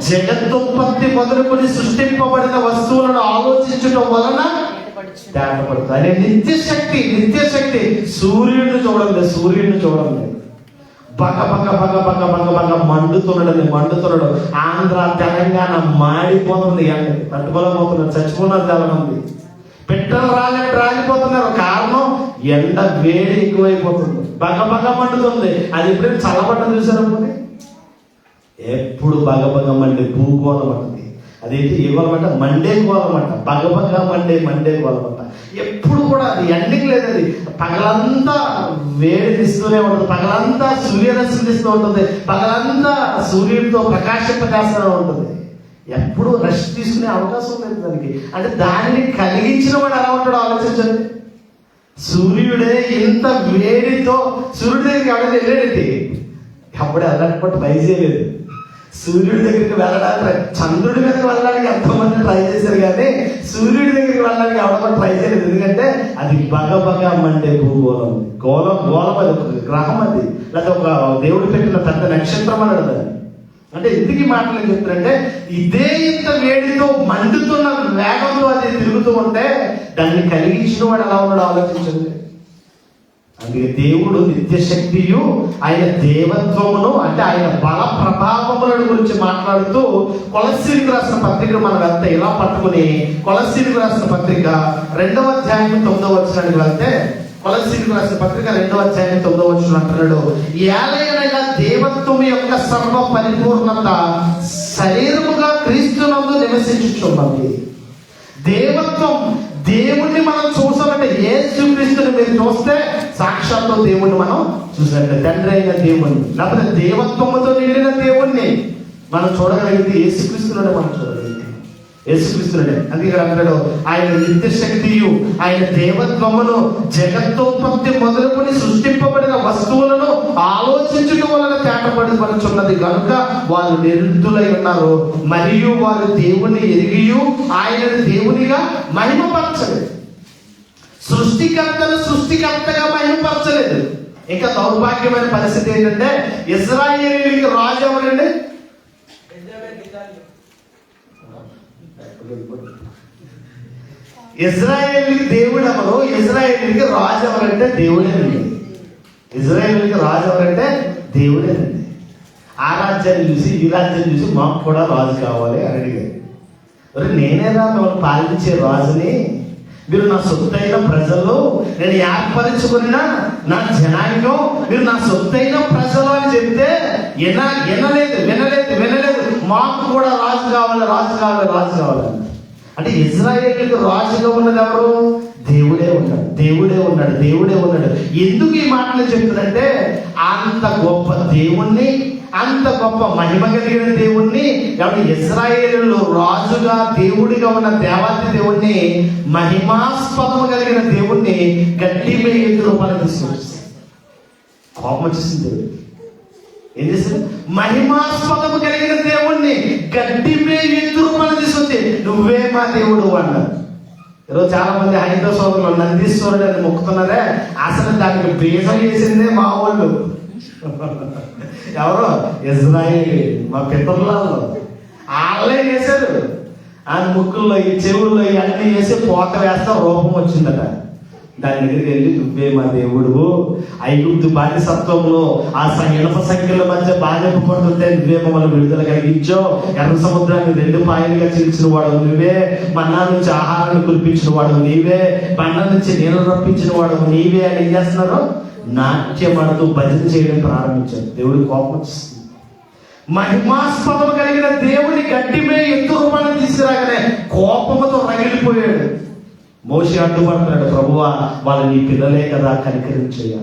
జగత్తుత్పత్తి మొదలుకొని సృష్టింపబడిన వస్తువులను ఆలోచించడం వలన తేటపడుతుంది. ఆయన నిత్యశక్తి. సూర్యుడిని చూడండి, బగ మండుతున్నాడు. ఆంధ్ర తెలంగాణ మాడిపోతుంది. తట్టుకోలేకపోతున్నారు, చచ్చిపోతున్నారు చాలా మంది. పెట్రోల్ రాలిపోతున్నారు. కారణం ఎండ వేడి ఎక్కువైపోతుంది, బగ మండుతుంది. అది ఎప్పుడైనా చల్లబడ్డ చూసారా? ఎప్పుడు బగబగ మండే భూగోళం అంటది. అదేంటి ఏ గోళం అంట? మండే గోళం అంట. బగబగ మండే గోళం అంట. ఎప్పుడు కూడా అది ఎండింగ్ లేదు. అది పగలంతా వేడిస్తూనే ఉంటుంది, పగలంతా సూర్యరశ్మి ఇస్తూ ఉంటుంది, పగలంతా సూర్యుడితో ప్రకాశింపజేస్తూనే ఉంటుంది. ఎప్పుడు రెస్ట్ తీసుకునే అవకాశం లేదు దానికి. అంటే దానిని కలిగించిన వాడు ఎలా ఉంటాడో ఆలోచించండి. సూర్యుడే ఇంత వేడితో సూర్యుడి దగ్గరికి ఎవరైనా వెళ్ళేది అప్పుడే వెళ్ళకపోతే ట్రై చేయలేదు. సూర్యుడి దగ్గరికి వెళ్ళడానికి, చంద్రుడి మీదకి వెళ్ళడానికి ఎంతోమంది ట్రై చేశారు కానీ సూర్యుడి దగ్గరికి వెళ్ళడానికి ఎవడో ట్రై చేయలేదు. ఎందుకంటే అది బగబగ మండే భూగోళం. గోళం అది ఒక గ్రహం, అది లేకపోతే ఒక దేవుడు పెట్టిన పెద్ద నక్షత్రం అని అడుగుతుంది. అంటే ఎందుకు మాటలు ఏం చెప్తారంటే ఇదే ఇంత వేడితో మండుతున్న వేగంతో అది తిరుగుతూ ఉంటే దాన్ని కలిగించిన వాడు ఎలా ఉన్నాడో ఆలోచించండి. అందుకే దేవుడు నిత్యశక్తియు ఆయన దేవత్వమును, అంటే ఆయన బల ప్రభావములను గురించి మాట్లాడుతూ కొలస్సీలకు రాసిన పత్రిక మనం వెళ్తే ఇలా పట్టుకుని కొలస్సీలకు రాసిన పత్రిక 2వ అధ్యాయం 9వ వచనానికి వెళ్తే, కొలస్సీలకు రాసిన పత్రిక 2వ అధ్యాయం 9వ వచనం అంటున్నాడు, ఏలయనగా దేవత్వం యొక్క సర్వ పరిపూర్ణత శరీరముగా క్రీస్తునందు నివసించుచున్నది. దేవత్వం, దేవుణ్ణి మనం చూసామంటే యేసుక్రీస్తుని మీరు చూస్తే సాక్షాత్తు దేవుణ్ణి మనం చూసినట్టే. తండ్రి అయిన దేవుణ్ణి, లేకపోతే దేవత్వముతో నిండిన దేవుణ్ణి మనం చూడగలిగితే యేసుక్రీస్తునే మనం చూడగలిగితే యేసుక్రీస్తునే. అందుకే అంటాడు ఆయన నిత్యశక్తియు ఆయన దేవత్వమును జగత్తోత్పత్తి మొదలుకొని సృష్టింపబడిన వస్తువులను ఆలోచించడం వలన తేటపడుచున్నది కనుక వారు నిరుద్ధులై ఉన్నారు. మరియు వారు దేవుని ఎరిగియు ఆయనను దేవునిగా మహిమపరచలేదు. సృష్టికర్తగా మహిమపరచలేదు. ఇంకా దౌర్భాగ్యమైన పరిస్థితి ఏంటంటే ఇశ్రాయేలీయులకి రాజు ఎవరండి? ఇశ్రాయేలీకి దేవుడు ఎవరు? ఇశ్రాయేలీకి రాజు ఎవరంటే దేవుడేనండి. ఇశ్రాయేలీకి రాజు ఎవరంటే దేవుడేనండి. ఆ రాజ్యాన్ని చూసి ఈ రాజ్యాన్ని చూసి మాకు కూడా రాజు కావాలి అని అడిగారు. నేనేరా మిమ్మల్ని పాలించే రాజుని, మీరు నా సొత్తైన ప్రజలు, నేను ఏర్పరచుకున్న నా జనాంగం, మీరు నా సొత్తైన ప్రజలు అని చెప్తే వినలేదు. మాకు కూడా రాజు కావాలి. అంటే ఇశ్రాయేలుకు రాజుగా ఉన్నది ఎవరు? దేవుడే ఉన్నాడు. ఎందుకు ఈ మాటలు చెప్తుందంటే అంత గొప్ప దేవుణ్ణి, అంత గొప్ప మహిమ కలిగిన దేవుణ్ణి, కాబట్టి ఇశ్రాయేలులో రాజుగా దేవుడిగా ఉన్న దేవాది దేవుణ్ణి, మహిమాస్పదము కలిగిన దేవుణ్ణి గడ్డి మీద ఎత్తు రూపాయలు తీసుకొచ్చి కోపం వచ్చేసింది. దేవుడు ఏం చేశారు? మహిమాస్పదము కలిగిన దేవుణ్ణి గడ్డి మీద ఎత్తు రూపాయలు తీసుకొచ్చి నువ్వే మా దేవుడు అన్నారు. ఈరోజు చాలా మంది హైందవ సోదరులు నందీశ్వరుడు అని మొక్కుతున్నారే, అసలు దానికి బీజం వేసిందే మా వాళ్ళు. ఎవరో ఇజ్రాయేలీ, మా పితరులలో వాళ్ళే వేశారు. ఆ ముక్కుల్లో ఈ చెవుల్లో అన్ని వేసి పోత వేస్తా రూపం వచ్చిందట. దాని దగ్గరికి వెళ్ళి నువ్వే మా దేవుడు, ఐగుప్తు బానిసత్వంలో ఆ ఇనప సంఖ్యల మధ్య బాధింపబడుతుంటే నువ్వే మమ్మల్ని విడుదల కలిగించావు, ఎర్ర సముద్రాన్ని 2 పాయలుగా చీల్చిన వాడు నువ్వే, మన్నా నుంచి ఆహారాన్ని కురిపించిన వాడు నీవే, బండ నుంచి నీళ్ళు రప్పించిన వాడు నీవే అని ఏం చేస్తున్నారు? నాట్యమడుతూ భజన చేయడం ప్రారంభించారు. దేవుడి కోపం వచ్చింది. మహిమాస్పదం కలిగిన దేవుని గడ్డిమే ఎత్తు రూపాన్ని తీసుకురాగానే కోపముతో రగిలిపోయాడు. మోషే అడ్డుపడుతున్నాడు, ప్రభువా వాళ్ళు నీ పిల్లలే కదా, కనికరించయ్య.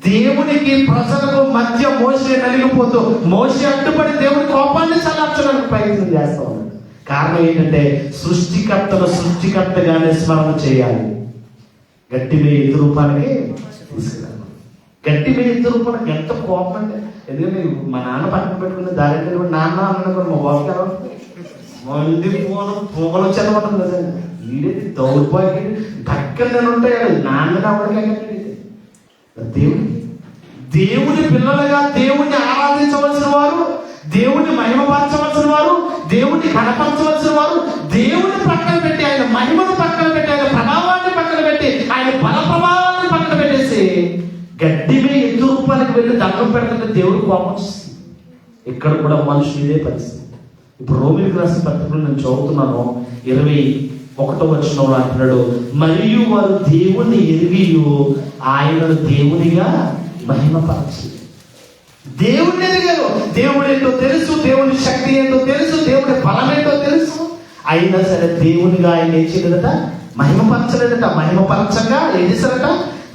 దేవునికి ప్రజలకు మధ్య మోషే నలిగిపోతూ మోషే అడ్డుపడి దేవుని కోపాన్ని చల్లార్చడానికి ప్రయత్నం చేస్తా ఉన్నాడు. కారణం ఏంటంటే సృష్టికర్తగానే స్మరణ చేయాలి. గడ్డి మీద ఎత్తు రూపానికి తీసుకురాలి. గట్టి మీద ఎత్తు రూపానికి ఎంత కోపం అంటే, ఎందుకంటే మా నాన్న పక్కన పెట్టుకునే దారి నాన్న అన్న కూడా మా బాబు గారు మంది పొగలు వచ్చేదన్నమాట కదా. వీడేది దౌర్భాగ్యం పక్కన నేను ఉంటాడు నాన్న దేవుని పిల్లలుగా దేవుణ్ణి ఆరాధించవలసిన వారు, దేవుణ్ణి మహిమపరచవలసిన వారు, దేవుణ్ణి కనపరచవలసిన వారు దేవుని పక్కన పెట్టి, ఆయన మహిమను పక్కన పెట్టి, ఆయన ప్రభావాన్ని పక్కన పెట్టి, ఆయన బల ప్రభావాన్ని పక్కన పెట్టేసి గడ్డి మీద ఎత్తు రూపానికి వెళ్ళి దండం పెడుతుంటే దేవుడు కోపం వస్తుంది. ఇక్కడ కూడా మనుషులు ఇదే పరిస్థితి. ఇప్పుడు రోమిలకు రాసిన పత్రికలు నేను చదువుతున్నాను, 21వ వచనంలో అంటున్నాడు, మరియు వారు దేవుణ్ణి ఎరిగి ఆయనను దేవునిగా మహిమపరచు. దేవుడిని ఎదిగారు. దేవుడు ఏంటో తెలుసు, దేవుని శక్తి ఏంటో తెలుసు, దేవుడి బలం ఏంటో తెలుసు. అయినా సరే దేవునిగా ఆయన ఏం చేయలేదట, మహిమపరచలేదట. మహిమపరచగా ఏం చేశారట,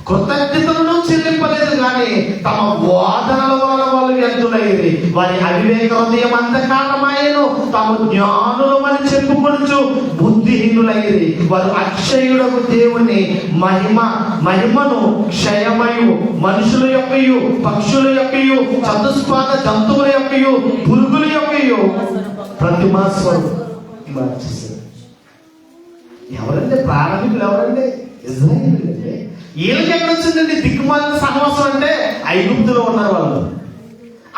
కృతజ్ఞతలను చెల్లింపలేదు. కానీ తమ వాదనల వలన వాళ్ళు వ్యర్థులయ్యేది. వారి అవివేక హృదయం అంధకారమాయను. తాము జ్ఞానులమని చెప్పుకొనుచు బుద్ధిహీనులయ్యేది. వారు అక్షయుడకు దేవుని మహిమను క్షయమయు, మనుషుల యొక్కయు, పక్షుల యొక్కయు, చతుష్పాద జంతువుల యొక్కయు, పురుగుల యొక్కయు ప్రతిమాస్వరం మార్చేశారు. ఎవరంటే ప్రారంభికులు? ఎవరంటే ఇజ్రాయేలీయులు. అంటే వీళ్ళకి ఎక్కడొచ్చిందండి దిక్కుమాలిన సహవాసం? అంటే ఐగుప్తులో ఉన్నారు వాళ్ళు.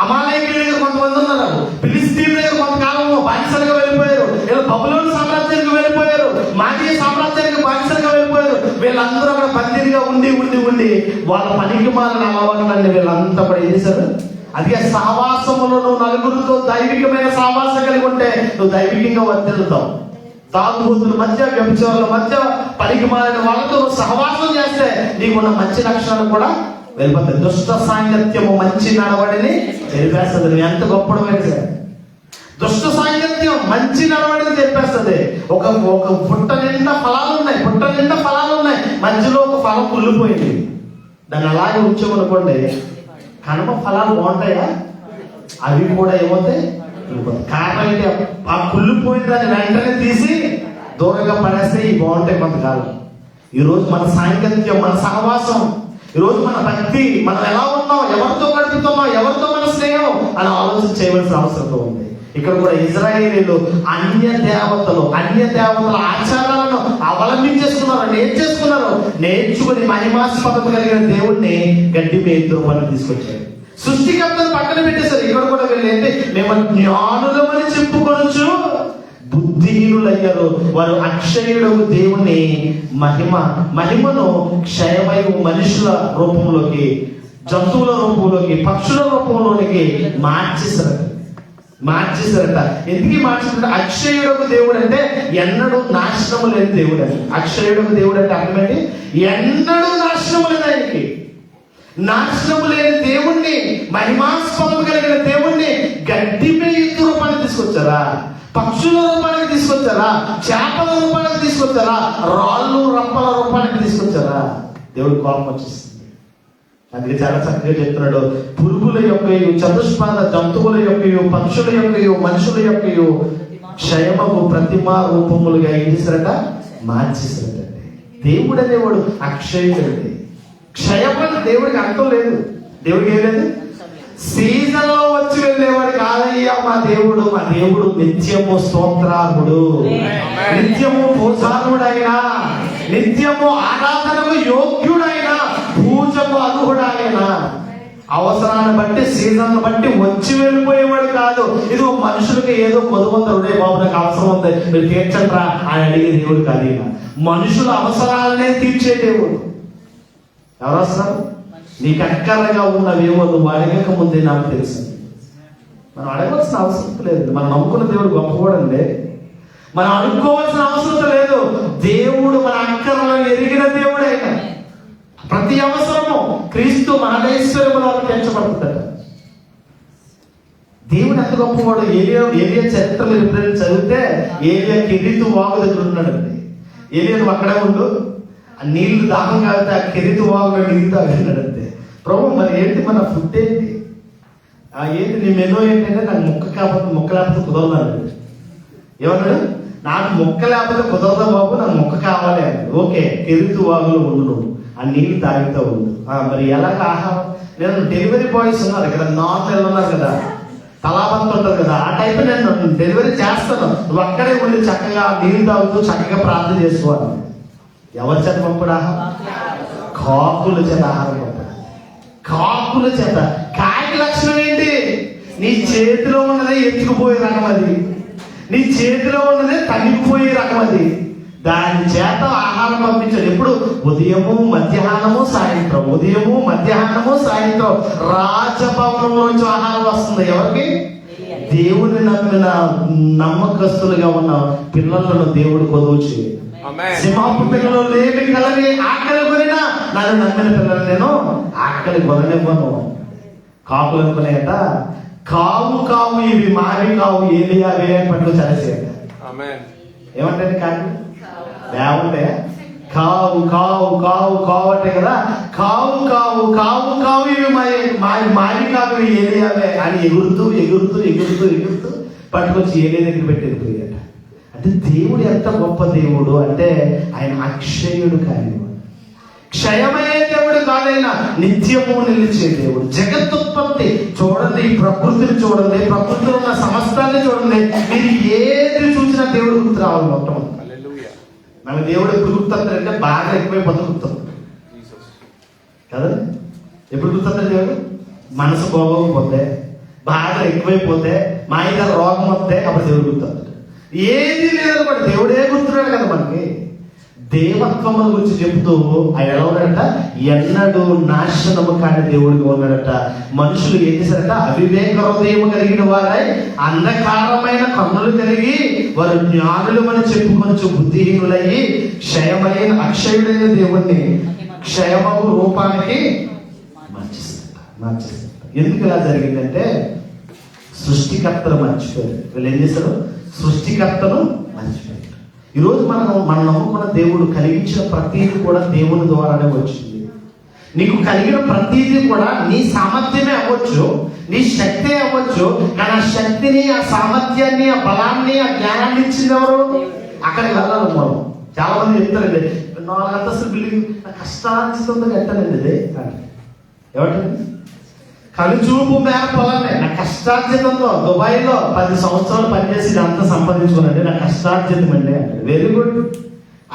అమాలేకీయుల దగ్గర కొంతమంది ఉన్నారు. ఫిలిస్తీన్ల దగ్గర కొంతకాలం బానిసలుగా వెళ్ళిపోయారు. వీళ్ళు బబులోను సామ్రాజ్యానికి వెళ్ళిపోయారు. మాదీయ సామ్రాజ్యానికి బానిసలుగా వెళ్ళిపోయారు. వీళ్ళందరూ అక్కడ బందీలుగా ఉండి వాళ్ళ పనికి మాలిన అలవాట్లన్నీ వీళ్ళంతా కూడా ఏం చేశారు? అదే సహవాసములో నువ్వు నలుగురితో దైవికమైన సహవాసం కలిగి ఉంటే నువ్వు దైవికంగా వర్తిల్లుతావు. తాగుబోతుల మధ్య, వ్యభిచారుల మధ్య, పనికి మాలిన వాళ్ళతో సహవాసం చేస్తే నీకున్న మంచి లక్షణాలు కూడా వెళ్ళిపోతాయి. దుష్ట సాంగత్యము మంచి నడవడిని తెలిపేస్తుంది. నువ్వు ఎంత గొప్పడమైతే దుష్ట సాంగత్యం మంచి నడవడిని చెప్పేస్తుంది. ఒక పుట్ట నిండా ఫలాలు ఉన్నాయి, మధ్యలో ఒక ఫలం కుళ్ళిపోయింది. దాన్ని అలాగే ఉంచామనుకోండి, కనుమ ఫలాలు బాగుంటాయా? అవి కూడా ఏమవుతాయి? కారణం ఏంటి? ఆ కుళ్ళిపోయిన దాన్ని వెంటనే తీసి దూరంగా పడేస్తే ఇవి బాగుంటాయి కొంతకాలం. ఈరోజు మన సాంగత్యం, మన సహవాసం, ఈరోజు మన భక్తి, మనం ఎలా ఉన్నాం, ఎవరితో గడుపుతున్నాం, ఎవరితో మన స్నేహం అని ఆలోచన చేయవలసిన అవసరం ఉంది. ఇక్కడ కూడా ఇజ్రాయేలీలు అన్య దేవతల ఆచారాలను అవలంబించేసుకున్నారు. ఏం చేసుకున్నారు? నేర్చుకుని మహిమాస్పదం కలిగిన దేవుణ్ణి గడ్డి మేతురు పని తీసుకొచ్చారు. సృష్టికర్తను పక్కన పెట్టేశారు. ఇక్కడ కూడా వెళ్ళేంటి, మేము జ్ఞానులమని చెప్పుకొనొచ్చు బుద్ధిహీనులయ్యారు. వారు అక్షయుడకు దేవుని మహిమను క్షయమయు మనుషుల రూపంలోకి, జంతువుల రూపంలోకి, పక్షుల రూపంలోనికి మార్చేశారట. ఎందుకు మార్చేసారంటే అక్షయుడకు దేవుడు అంటే ఎన్నడూ నాశనము లేని దేవుడు అని. అక్షయుడకు దేవుడు అంటే అర్థం ఏంటి? ఎన్నడూ నాశనము లేదు ఆయనకి. నాశనము లేని దేవుణ్ణి, మహిమాస్పదం కలిగిన దేవుణ్ణి గడ్డి మేయుతు రూపానికి తీసుకొచ్చారా? పక్షుల రూపానికి తీసుకొచ్చారా? చేపల రూపానికి తీసుకొచ్చారా? రాళ్ళు రప్పల రూపానికి తీసుకొచ్చారా? దేవుడు కోపం వచ్చేస్తుంది. అందుకే చాలా చక్కగా చెప్తున్నాడు, పురుగుల యొక్కయు, చతుష్పాద జంతువుల యొక్కయు, పక్షుల యొక్కయు, మనుషుల యొక్కయు క్షయమకు ప్రతిమా రూపములుగా ఏం చేశారట? మార్చేశారట. దేవుడు అనేవాడు అక్షయుడండి. క్షయమని దేవుడికి అర్థం లేదు. దేవుడికి ఏం లేదు? సీజన్ లో వచ్చి వెళ్ళేవాడు కాదయ్యా మా దేవుడు నిత్యము స్తోత్రార్హుడు, నిత్యము పూజార్హుడైనా, నిత్యము ఆరాధనకు యోగ్యుడైన, పూజకు అర్హుడైన. అవసరాన్ని బట్టి, సీజన్ బట్టి వచ్చి వెళ్ళిపోయేవాడు కాదు. ఇది మనుషులకి ఏదో పొదుగుందరుడే, బాబు నాకు అవసరం ఉంది మీరు తీర్చండి రా అని అడిగే దేవుడు కాదు. మనుషుల అవసరాలనే తీర్చే దేవుడు. ఎవరు వస్తారు? నీకు అక్కరగా ఉన్నవేమో నువ్వు అడగక ముందే నాకు తెలుసు. మనం అడగవలసిన అవసరం లేదు. మనం నమ్ముకున్న దేవుడు గొప్పవాడండి. మనం అడుక్కోవాల్సిన అవసరం లేదు. దేవుడు మన అక్కరలను ఎరిగిన దేవుడైనా ప్రతి అవసరము క్రీస్తు మహేశ్వరము ద్వారా తీర్చబడుతుందట. దేవుడు ఎంత గొప్పవాడు. ఏలియా చరిత్ర మీరు ఎప్పుడైనా చదివితే ఏలియా కెరీతు వాగు దగ్గర ఉన్నాడండి. ఏలియా నువ్వు అక్కడే ఉండు, ఆ నీళ్లు దాహం కాకపోతే ఆ కెరీతు వాగులో నీళ్ళు తాగినాడు అంతే. ప్రభు మరి ఏంటి మన ఫుడ్ ఏంటి, ఏంటి నీ మెనూ ఏంటంటే నాకు మొక్క లేకపోతే కుదరదు. ఏమన్నాడు? నాకు మొక్క లేకపోతే కుదరదా బాబు, నాకు మొక్క కావాలి అని. ఓకే, కెరీతు వాగులో ఉండు, నువ్వు ఆ నీళ్ళు తాగుతూ ఉండు. మరి ఎలాగ ఆహారం? నేను డెలివరీ బాయ్స్ ఉన్నారు ఇక్కడ, 4 నెలలు ఉన్నారు కదా, తలాబంత ఉంటుంది కదా, ఆ టైప్ నేను డెలివరీ చేస్తాను. నువ్వు అక్కడే ఉండి చక్కగా నీళ్ళు తాగుతూ చక్కగా ప్రార్థన చేసుకోవాలి. ఎవరి చేత పంపుడు ఆహారం? కాకుల చేత ఆహారం పంపుడు. కాకుల చేత. కాకి లక్షణం ఏంటి? నీ చేతిలో ఉన్నదే ఎత్తుకుపోయే రకం అది, నీ చేతిలో ఉన్నదే తగ్గిపోయే రకం అది. దాని చేత ఆహారం పంపించాడు. ఎప్పుడు? ఉదయము మధ్యాహ్నము సాయంత్రం, ఉదయము మధ్యాహ్నము సాయంత్రం. రాజభవనంలోంచి ఆహారం వస్తుంది. ఎవరికి? దేవుని నమ్మిన నమ్మకస్తులుగా ఉన్న పిల్లలను దేవుడు కొదవచ్చు. సింహపు పిల్లలు లేమి కలని ఆకలి కొనినా నన్ను నమ్మిన పిల్లలు నేను ఆకలి కొననివ్వను. కాకులు అనుకున్నాయట, కావు కావు ఇవి మావి కావు ఏలియా వేయని పట్లు చదివేట. ఏమంటే కాకు ఏమంటే కావు కావు కావు కావు అంటే కదా, కావు కావు కావు కావు ఇవి మావి కావు ఏలియావే అని ఎగురుతూ ఎగురుతూ ఎగురుతూ ఎగురుతూ పట్టుకొచ్చి ఏలియా దగ్గర పెట్టి వెళ్ళిపోయాట. అంటే దేవుడు ఎంత గొప్ప దేవుడు అంటే ఆయన అక్షయుడు కాని, క్షయమయ్యే దేవుడు కాదైనా నిత్యము నిలిచే దేవుడు. జగత్తుత్పత్తి చూడండి, ఈ ప్రకృతిని చూడండి, ప్రకృతిలో ఉన్న సమస్తాన్ని చూడండి, మీరు ఏది చూసినా దేవుడు గుర్తు రావాలి. మొట్టమొదటి మన దేవుడు ఎప్పుడు గుర్తుంటారంటే బాగా ఎక్కువైపోతుంది గుర్తుంది కదా. ఎప్పుడు గుర్తుంటారు దేవుడు? మనసు బాగోకపోతే, బాగా ఎక్కువైపోతే, మా ఇద్దరు రోగం వస్తే అప్పుడు దేవుడు గుర్తుంటాడు. ఏది లేదనమాట దేవుడే గుర్తున్నాడు కదా మనకి. దేవత్వం గురించి చెబుతూ ఆయన ఎలా ఉన్నాడట, ఎన్నడూ నాశనము కాని దేవుడిగా ఉన్నాడట. మనుషులు ఏం చేశారట, అవివేక హృదయం కలిగిన వారై అంధకారమైన కన్నులు కలిగి వారు జ్ఞానులు అని చెప్పుకొనొచ్చు బుద్ధిహీనులయ్యి క్షయమైన అక్షయుడైన దేవుణ్ణి క్షయమగు రూపానికి మార్చేస్తారు. ఎందుకు ఇలా జరిగిందంటే సృష్టికర్తను మర్చిపోయారు. వీళ్ళు ఏం చేశారు? సృష్టికర్తను మర్చిపోయారు. ఈరోజు మనం నమ్ముకున్న దేవుడు కలిగించిన ప్రతీది కూడా దేవుని ద్వారానే వచ్చింది. నీకు కలిగిన ప్రతీది కూడా నీ సామర్థ్యమే అవ్వచ్చు, నీ శక్తే అవ్వచ్చు, కానీ ఆ శక్తిని, ఆ సామర్థ్యాన్ని, ఆ బలాన్ని, ఆ జ్ఞానాన్ని ఇచ్చింది ఎవరు? అక్కడికి వెళ్ళాలి మనం. చాలా మంది చెప్తారండి, 4 అంతస్తుల బిల్డింగ్ నా కష్టార్జితంతో కట్టానండి ఇది. ఏమంటారు? కనుచూపు మేర పొలాన్ని నా కష్టార్జితంతో దుబాయ్లో 10 సంవత్సరాలు పనిచేసి అంతా సంపాదించుకున్నాండి, నా కష్టార్జితం అండి అంటే వెరీ గుడ్.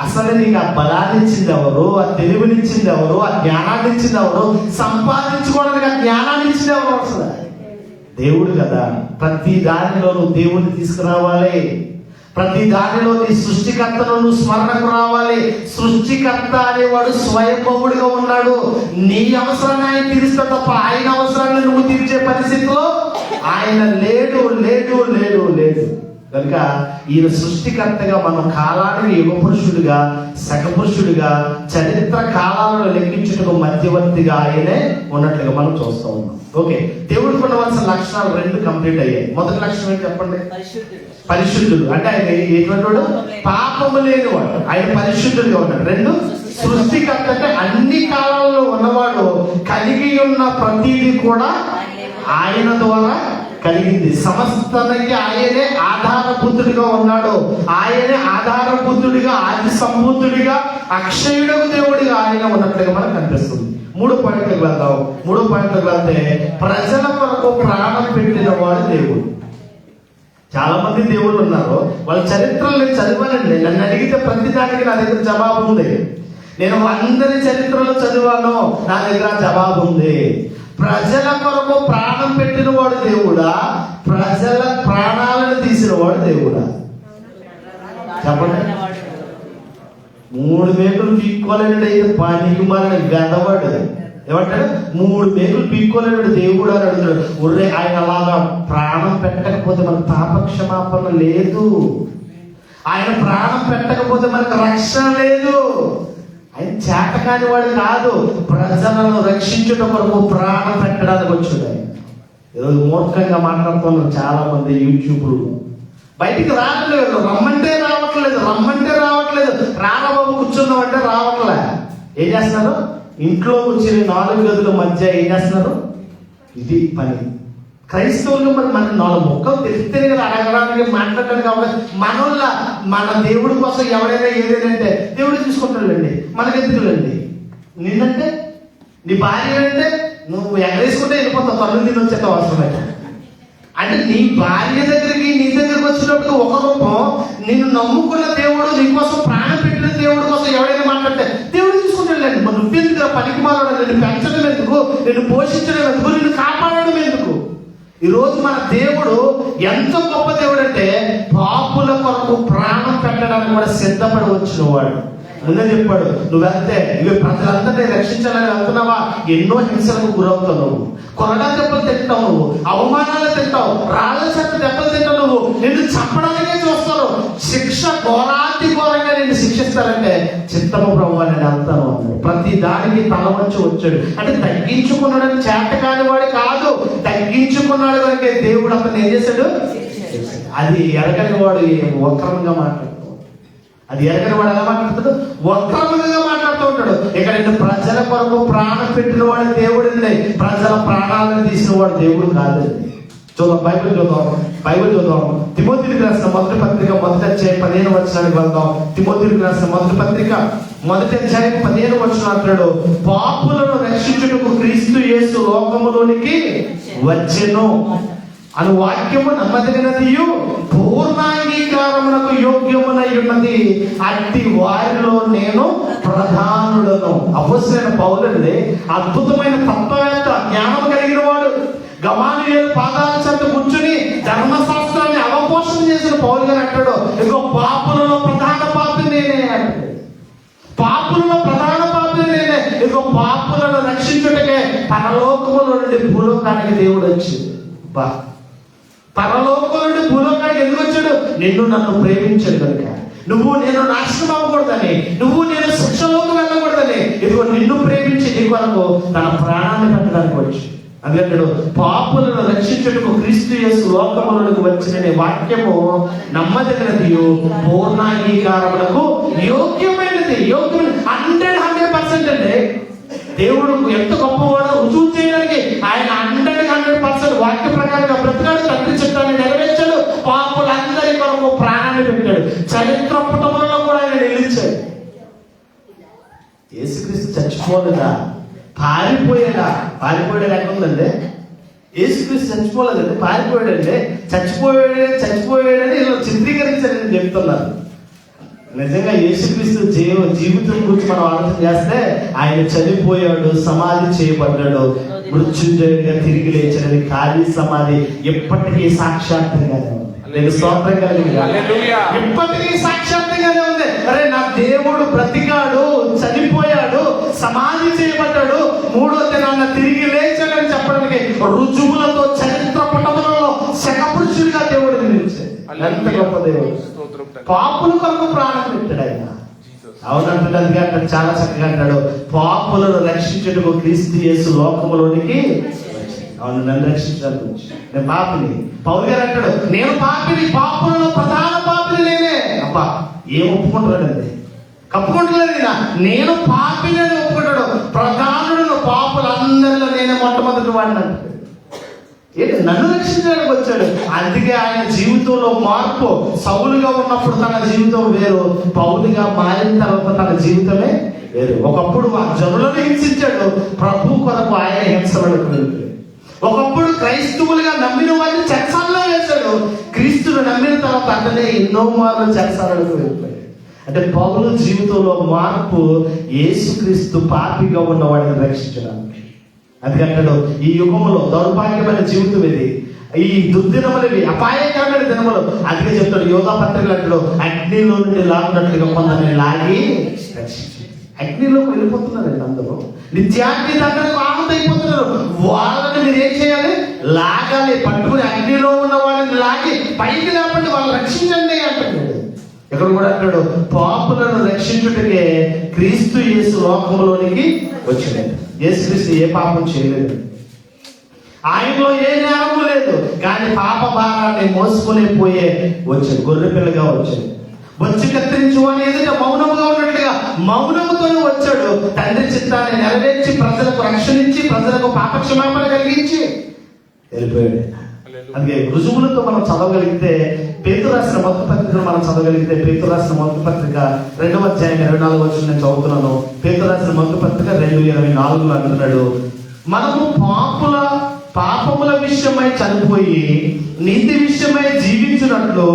అసలు నీకు ఆ బలాన్ని ఇచ్చింది ఎవరు? ఆ తెలివినిచ్చింది ఎవరు? ఆ జ్ఞానాన్ని ఇచ్చింది ఎవరు? సంపాదించుకోవడానికి ఆ జ్ఞానాన్ని ఇచ్చింది ఎవరు? అసలు దేవుడు కదా. ప్రతి దానిలో నువ్వు దేవుడిని తీసుకురావాలి. ప్రతి దానిలో నీ సృష్టికర్తను నువ్వు స్మరణకు రావాలి. సృష్టికర్త అనేవాడు స్వయంభవుడిగా ఉన్నాడు. నీ అవసరాన్ని ఆయన తీరుస్తా తప్ప ఆయన అవసరాన్ని నువ్వు తీర్చే పరిస్థితిలో ఆయన లేడు లేడు లేడు లేడు. కనుక ఈయన సృష్టికర్తగా మనం కాలానికి యుగ పురుషుడిగా, సగపురుషుడిగా, చరిత్ర కాలాలను లెక్కించుటకు మధ్యవర్తిగా ఆయనే ఉన్నట్లుగా మనం చూస్తూ ఉన్నాం. ఓకే, దేవుడికి ఉండవలసిన లక్షణాలు 2 కంప్లీట్ అయ్యాయి. మొదటి లక్షణం ఏంటి చెప్పండి? పరిశుద్ధుడు. అంటే ఆయన ఎటువంటి వాడు? పాపము లేనివాడు. ఆయన పరిశుద్ధుడిగా ఉన్నాడు. 2 సృష్టికర్త. అంటే అన్ని కాలాల్లో ఉన్నవాడు. కలిగి ఉన్న ప్రతిదీ కూడా ఆయన ద్వారా కలిగింది. సమస్తానికి ఆయనే ఆధారభూతుడిగా ఉన్నాడు. ఆయనే ఆధారభూతుడిగా, ఆది సంభూతుడిగా, అక్షయుడకు దేవుడిగా ఆయన ఉన్నట్లుగా మనకు కనిపిస్తుంది. 3 పాయింట్లకు వెళ్దాం. 3 పాయింట్లకు వెళ్తే ప్రజల కొరకు ప్రాణం పెట్టిన వాడు దేవుడు. చాలా మంది దేవుళ్ళు ఉన్నారు, వాళ్ళ చరిత్రలు నేను చదివానండి. నన్ను అడిగితే ప్రతి దానికి నా దగ్గర జవాబు ఉంది. నేను అందరి చరిత్రలు చదివాను, నా దగ్గర జవాబు ఉంది. ప్రజల కొరకు ప్రాణం పెట్టిన వాడు దేవుడా? ప్రజల ప్రాణాలను తీసిన వాడు దేవుడా? చెప్పండి. 3 మేకులు పీక్కోలేడు పనికి మన గదవాడు. ఏమంటాడు? 3 మేకులు పీక్కోలేడు దేవుడు అని అడుగుతాడు. ఒర్రే, ఆయన అలాగా ప్రాణం పెట్టకపోతే మనకు పాపక్షమాపణ లేదు. ఆయన ప్రాణం పెట్టకపోతే మనకు రక్షణ లేదు. ఆయన చేతకాని వాడు కాదు. ప్రజలను రక్షించుట కొరకు ప్రాణం పెట్టడానికి వచ్చాడు ఆయన. ఈరోజు మూర్ఖంగా మాట్లాడుతున్నారు చాలా మంది యూట్యూబ్లు. బయటికి రావట్లేదు, రమ్మంటే రావట్లేదు, రమ్మంటే రావట్లేదు. రాబాబు కూర్చున్నామంటే రావట్లే. ఏం చేస్తున్నారు? ఇంట్లో కూర్చుని 4 గదుల మధ్య ఏం చేస్తున్నారు? ఇది పని. క్రైస్తవులు మరి మనకు 4 ముక్కలు తెలిస్తేనే కదా అడగడానికి, మాట్లాడడానికి కావాలి. మనోళ్ళ మన దేవుడి కోసం ఎవరైనా ఏదేనంటే దేవుడు చూసుకుంటాడండి, మనకెందుకులండి. నిన్నంటే నీ భార్య అంటే నువ్వు ఎగరేసుకుంటే వెళ్ళిపోతావు, త్వరలో నేను వచ్చేస్తావు అవసరమైతే. అంటే నీ భార్య దగ్గరికి, నీ దగ్గరికి వచ్చినప్పుడు ఒక రూపం. నిన్ను నమ్ముకున్న దేవుడు, నీ కోసం ప్రాణం పెట్టిన దేవుడు కోసం ఎవరైనా మాట్లాడితే దేవుడు చూసుకుంటాడండి. మరి నువ్వెందుకు పనికి మాట్లాడాలి? నిన్ను పెంచడం ఎందుకు? నిన్ను పోషించడం ఎందుకు? నిన్ను కాపాడడం ఎందుకు? ఈరోజు మన దేవుడు ఎంత గొప్ప దేవుడు అంటే పాపుల కొరకు ప్రాణం పెట్టడానికి కూడా సిద్ధపడి వచ్చిన వాడు. ముందే చెప్పాడు, నువ్వు వెళ్తే ఇవి ప్రజలందరినీ రక్షించాలని వెళ్తున్నావా, ఎన్నో హింసలకు గురవుతావు, నువ్వు కొరడా దెబ్బలు తింటావు, నువ్వు అవమానాలు తింటావు, రాళ్ళ చేత దెబ్బలు తింటావు, నువ్వు నిన్ను చంపడానికే చూస్తారు, శిక్ష ఘోరాతి ఘోరంగా నిన్ను శిక్షిస్తారంటే చిత్తము ప్రభు నేను వెళ్తాను అన్నాడు. ప్రతి దానికి తల వంచి వచ్చాడు. అంటే తగ్గించుకున్నాడని చేత కాని వాడు కాదు, తగ్గించుకున్నాడు కనుక దేవుడు అతను ఏం చేశాడు. అది ఎరగని వాడు వక్రంగా మాట్లాడుతాడు. అది ఎరగని వాడు ఎలా మాట్లాడుతాడు, వక్రంగా మాట్లాడుతూ ఉంటాడు. ఇక్కడ ప్రజల కొరకు ప్రాణం పెట్టిన వాడు దేవుడు, ప్రజల ప్రాణాలను తీసిన వాడు దేవుడు కాదండి. చూద్దాం, బైబిల్ చూద్దాం. తిమోతికి రాసిన మొదటి పత్రిక 1వ అధ్యాయం 15వ వచనానికి వెళ్దాం. తిమోతికి రాసిన మొదటి పత్రిక 1వ అధ్యాయం 15వ వచనం అంటాడు, పాపులను రక్షించుటకు క్రీస్తు యేసు లోకములోనికి వచ్చెను అను వాక్యము నమ్మదగినదియు పూర్ణాంగీకారమునకు యోగ్యమునై ఉన్నది, అట్టి వారిలో నేను ప్రధానుడను. అపొస్తలుడైన పౌలుడే అద్భుతమైన తత్వవేత్త, జ్ఞానం కలిగిన వాడు. గమాలియేలు పాదాల చెంత కూర్చుని ధర్మశాస్త్రాన్ని అవపోషణ చేసిన పౌలు గారు అంటాడు, ఇదిగో పాపులలో ప్రధాన పాపి నేనే అంటాడు. పాపులలో ప్రధాన పాపి నేనే. ఇదిగో పాపులను రక్షించుటకే పరలోకములో నుండి భూలోకానికి దేవుడు వచ్చింది. పరలోకం నుండి భూలోకానికి ఎందుకు వచ్చాడు, నిన్ను నన్ను ప్రేమించాడు కనుక. నేను నాశనం అవ్వకూడదని, నేను శిక్షలోకి వెళ్ళకూడదని, ఇదిగో నిన్ను ప్రేమించి నీ కొరకు తన ప్రాణాన్ని పెట్టడానికి వచ్చి. అందుకంటాడు, పాపులను రక్షించుటకు క్రీస్తు యేసు లోకములకు వచ్చిన వాక్యము నమ్మదగినది, పూర్ణాంగీకారములకు యోగ్యమైనది. 100% అండి. దేవుడు ఎంత గొప్పవాడో రుజువు చేయడానికి ఆయన 100% వాక్య ప్రకారంగా బ్రతికాడు. తండ్రి చిత్తాన్ని నెరవేర్చాడు. పాపులందరి కొరకు ప్రాణాన్ని పెట్టాడు. చరిత్ర పుటములలో కూడా ఆయన నిలిచాడు. యేసుక్రీస్తు చచ్చిపోలేదా, పారిపోయాడా ఎక్కడుందండి. యేసుక్రీస్తు చచ్చిపోలేదండి, పారిపోయాడండి. చచ్చిపోయాడని ఇలా చిత్రీకరించారని చెప్తున్నారు. నిజంగా యేసుక్రీస్తు జీవితం గురించి మనం ఆలోచన చేస్తే ఆయన చనిపోయాడు, సమాధి చేయబడ్డాడు, మృత్యుంజయుడిగా తిరిగి లేచాడని ఖాళీ సమాధి ఎప్పటికీ సాక్షాత్తంగానే ఉంది. నేను స్తోత్రం కలిగి ఇప్పటికీ సాక్షాత్తంగానే ఉంది. అరే నా దేవుడు బ్రతికాడు, చనిపోయాడు, సమాధి చేయబడ్డాడు, 3వ దినాన తిరిగి లేచాడని చెప్పడానికి రుజువులతో చరిత్ర పటములలో శకపురుషుడిగా దేవుడు నిలిచాడు. ఎంత గొప్ప దేవుడు. పాపుల కొరకు ప్రాణం పెట్టాడు ఆయన. అవునంటాడు. అందుకే అంటాడు, చాలా చక్కగా అంటాడు, పాపులను రక్షించుటకు క్రీస్తు యేసు లోకములోనికి. అవును, నన్ను రక్షించడానికి వచ్చి నేను పాపిని. పౌలు గారు అంటాడు, నేను పాపిని, పాపులలో ప్రధాన పాపిని నేనే. అబ్బా, ఏం ఒప్పుకుంటాడండి, కప్పుకుంటలేదు. నేను పాపిని అని ఒప్పుకుంటాడు. ప్రధానుడు పాపులందరిలో నేనే మొట్టమొదటి వాడిని అంటాడు. ఏంటి, నన్ను రక్షించడానికి వచ్చాడు. అందుకే ఆయన జీవితంలో మార్పు. సౌలుగా ఉన్నప్పుడు తన జీవితం వేరు, పౌలుగా మారిన తర్వాత తన జీవితమే వేరు. ఒకప్పుడు ఆ జనులను హింసించాడు, ప్రభు కొరకు ఆయన హింసలకు వెళ్ళిపోయాడు. ఒకప్పుడు క్రైస్తవులుగా నమ్మిన వారిని చెరసాలలో వేశాడు, క్రీస్తును నమ్మిన తర్వాత అతనే ఎన్నో మార్లు చెరసాలకు వెళ్ళిపోయాడు. అంటే పౌలు జీవితంలో మార్పు, యేసుక్రీస్తు పాపిగా ఉన్న వాడిని రక్షించడానికి. అందుకంటాడు, ఈ యుగంలో దౌర్భాగ్యమైన జీవితం ఇది, ఈ దుర్దినములు ఇవి, అపాయకరమైన దినములు. అందుకే చెప్తాడు యోధా పత్రికలు అంటాడు, అగ్నిలో నుండి లాగినట్లుగా కొందరిని లాగి రక్షించి. అగ్నిలోకి వెళ్ళిపోతున్నారండి అందరూ, నిత్యాగ్ని దండనకు ఆహుతైపోతున్నారు. వాళ్ళని మీరు ఏం చేయాలి, లాగాలి, పట్టుకుని అగ్నిలో ఉన్న వాళ్ళని లాగి పైకి లేపండి, వాళ్ళు రక్షించండి అంటున్నాడు. ఇక్కడ కూడా అంటాడు, పాపులను రక్షించుటకే క్రీస్తు యేసు లోకములోనికి వచ్చింది. యేసుక్రీస్తు ఏ పాపం చేయలేదు, ఆయనలో ఏ నేరము లేదు, కానీ పాప భారాన్ని మోసుకునే పోయే వచ్చాడు. గొర్రె పిల్లగా వచ్చాడు. వచ్చి కత్తిరించు అని ఎదుట మౌనముగా ఉన్నట్లుగా మౌనముతోనే వచ్చాడు. తండ్రి చిత్తాన్ని నెరవేర్చి, ప్రజలకు రక్షణించి, ప్రజలకు పాపక్షమాపణ కలిగించి వెళ్ళిపోయాడు. అందుకే రుజువులతో మనం చదవగలిగితే, పేతురు రాసిన మొదటి పత్రికను మనం చదవగలిగితే, పేతురు రాసిన మొదటి పత్రిక 2వ అధ్యాయం 24వ వచనం నేను చదువుతున్నాను. పేతురు రాసిన మొదటి పత్రిక 2:24 అంటున్నాడు, మనము పాపముల విషయమై చనిపోయి నీతి విషయమై జీవించినట్లు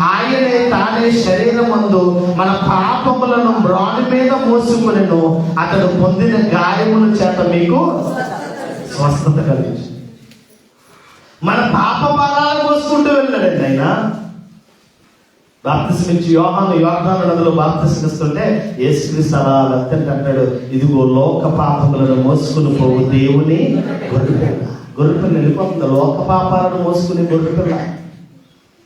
ఆయనే తానే శరీరమందు మన పాపములను మ్రాణి మీద మోసుకునెను, అతడు పొందిన గాయముల చేత మీకు స్వస్థత కలిగించు. మన పాప భారాలు మోసుకుంటూ వెళ్ళాడండి ఆయన. బాప్తిసం ఇచ్చి యోహాను యోర్దాను నదిలో బాప్తిసం ఇస్తుంటే యేసుక్రీస్తు అలా అంటాడు, ఇదిగో లోక పాపములను మోసుకుని పోవు దేవుని గొర్రెపిల్ల వెళ్ళిపోతుంది. లోక పాపాలను మోసుకుని గొర్రెపిల్ల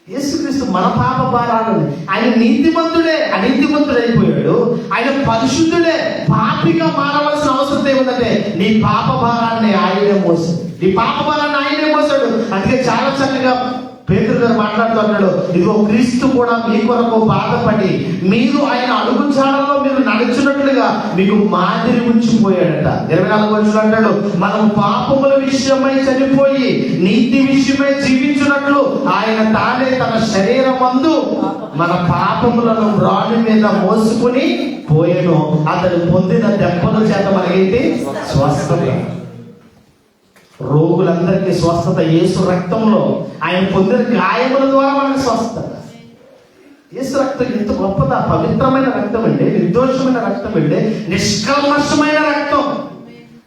యేసుక్రీస్తు మన పాప భారాలను, ఆయన నీతిమంతుడే అనీతిమంతుడైపోయాడు, ఆయన పరిశుద్ధుడే పాపిగా మారవలసిన అవసరం ఏముందంటే నీ పాప భారాన్ని ఆయనే మోసాడు, నీ పాప భారాన్ని ఆయనే మోసాడు. అందుకే చాలా చక్కగా పేతురు గారు మాట్లాడుతున్నాడు, ఇదిగో క్రీస్తు కూడా మీ కొరకు బాధపడి మీరు ఆయన అడుగు జాడల్లో మీరు నడుచున్నట్లుగా మీకు మాదిరి ఉంచిపోయాడట. 24వ వచనంలో అంటాడు, మనం పాపముల విషయమై చనిపోయి నీతి విషయమై జీవించున్నట్లు ఆయన తానే తన శరీరమందు మన పాపములను రాణి మీద మోసుకుని పోయెను, అతడు పొందిన దెబ్బల చేత మనకేంటి స్వస్థత. రోగులందరికీ స్వస్థత యేసు రక్తంలో, ఆయన పొందిన గాయముల ద్వారా మనకు స్వస్థత. యేసు రక్తం ఎంత గొప్పదా, పవిత్రమైన రక్తం అండి, నిర్దోషమైన రక్తం అండి, నిష్కల్మషమైన రక్తం.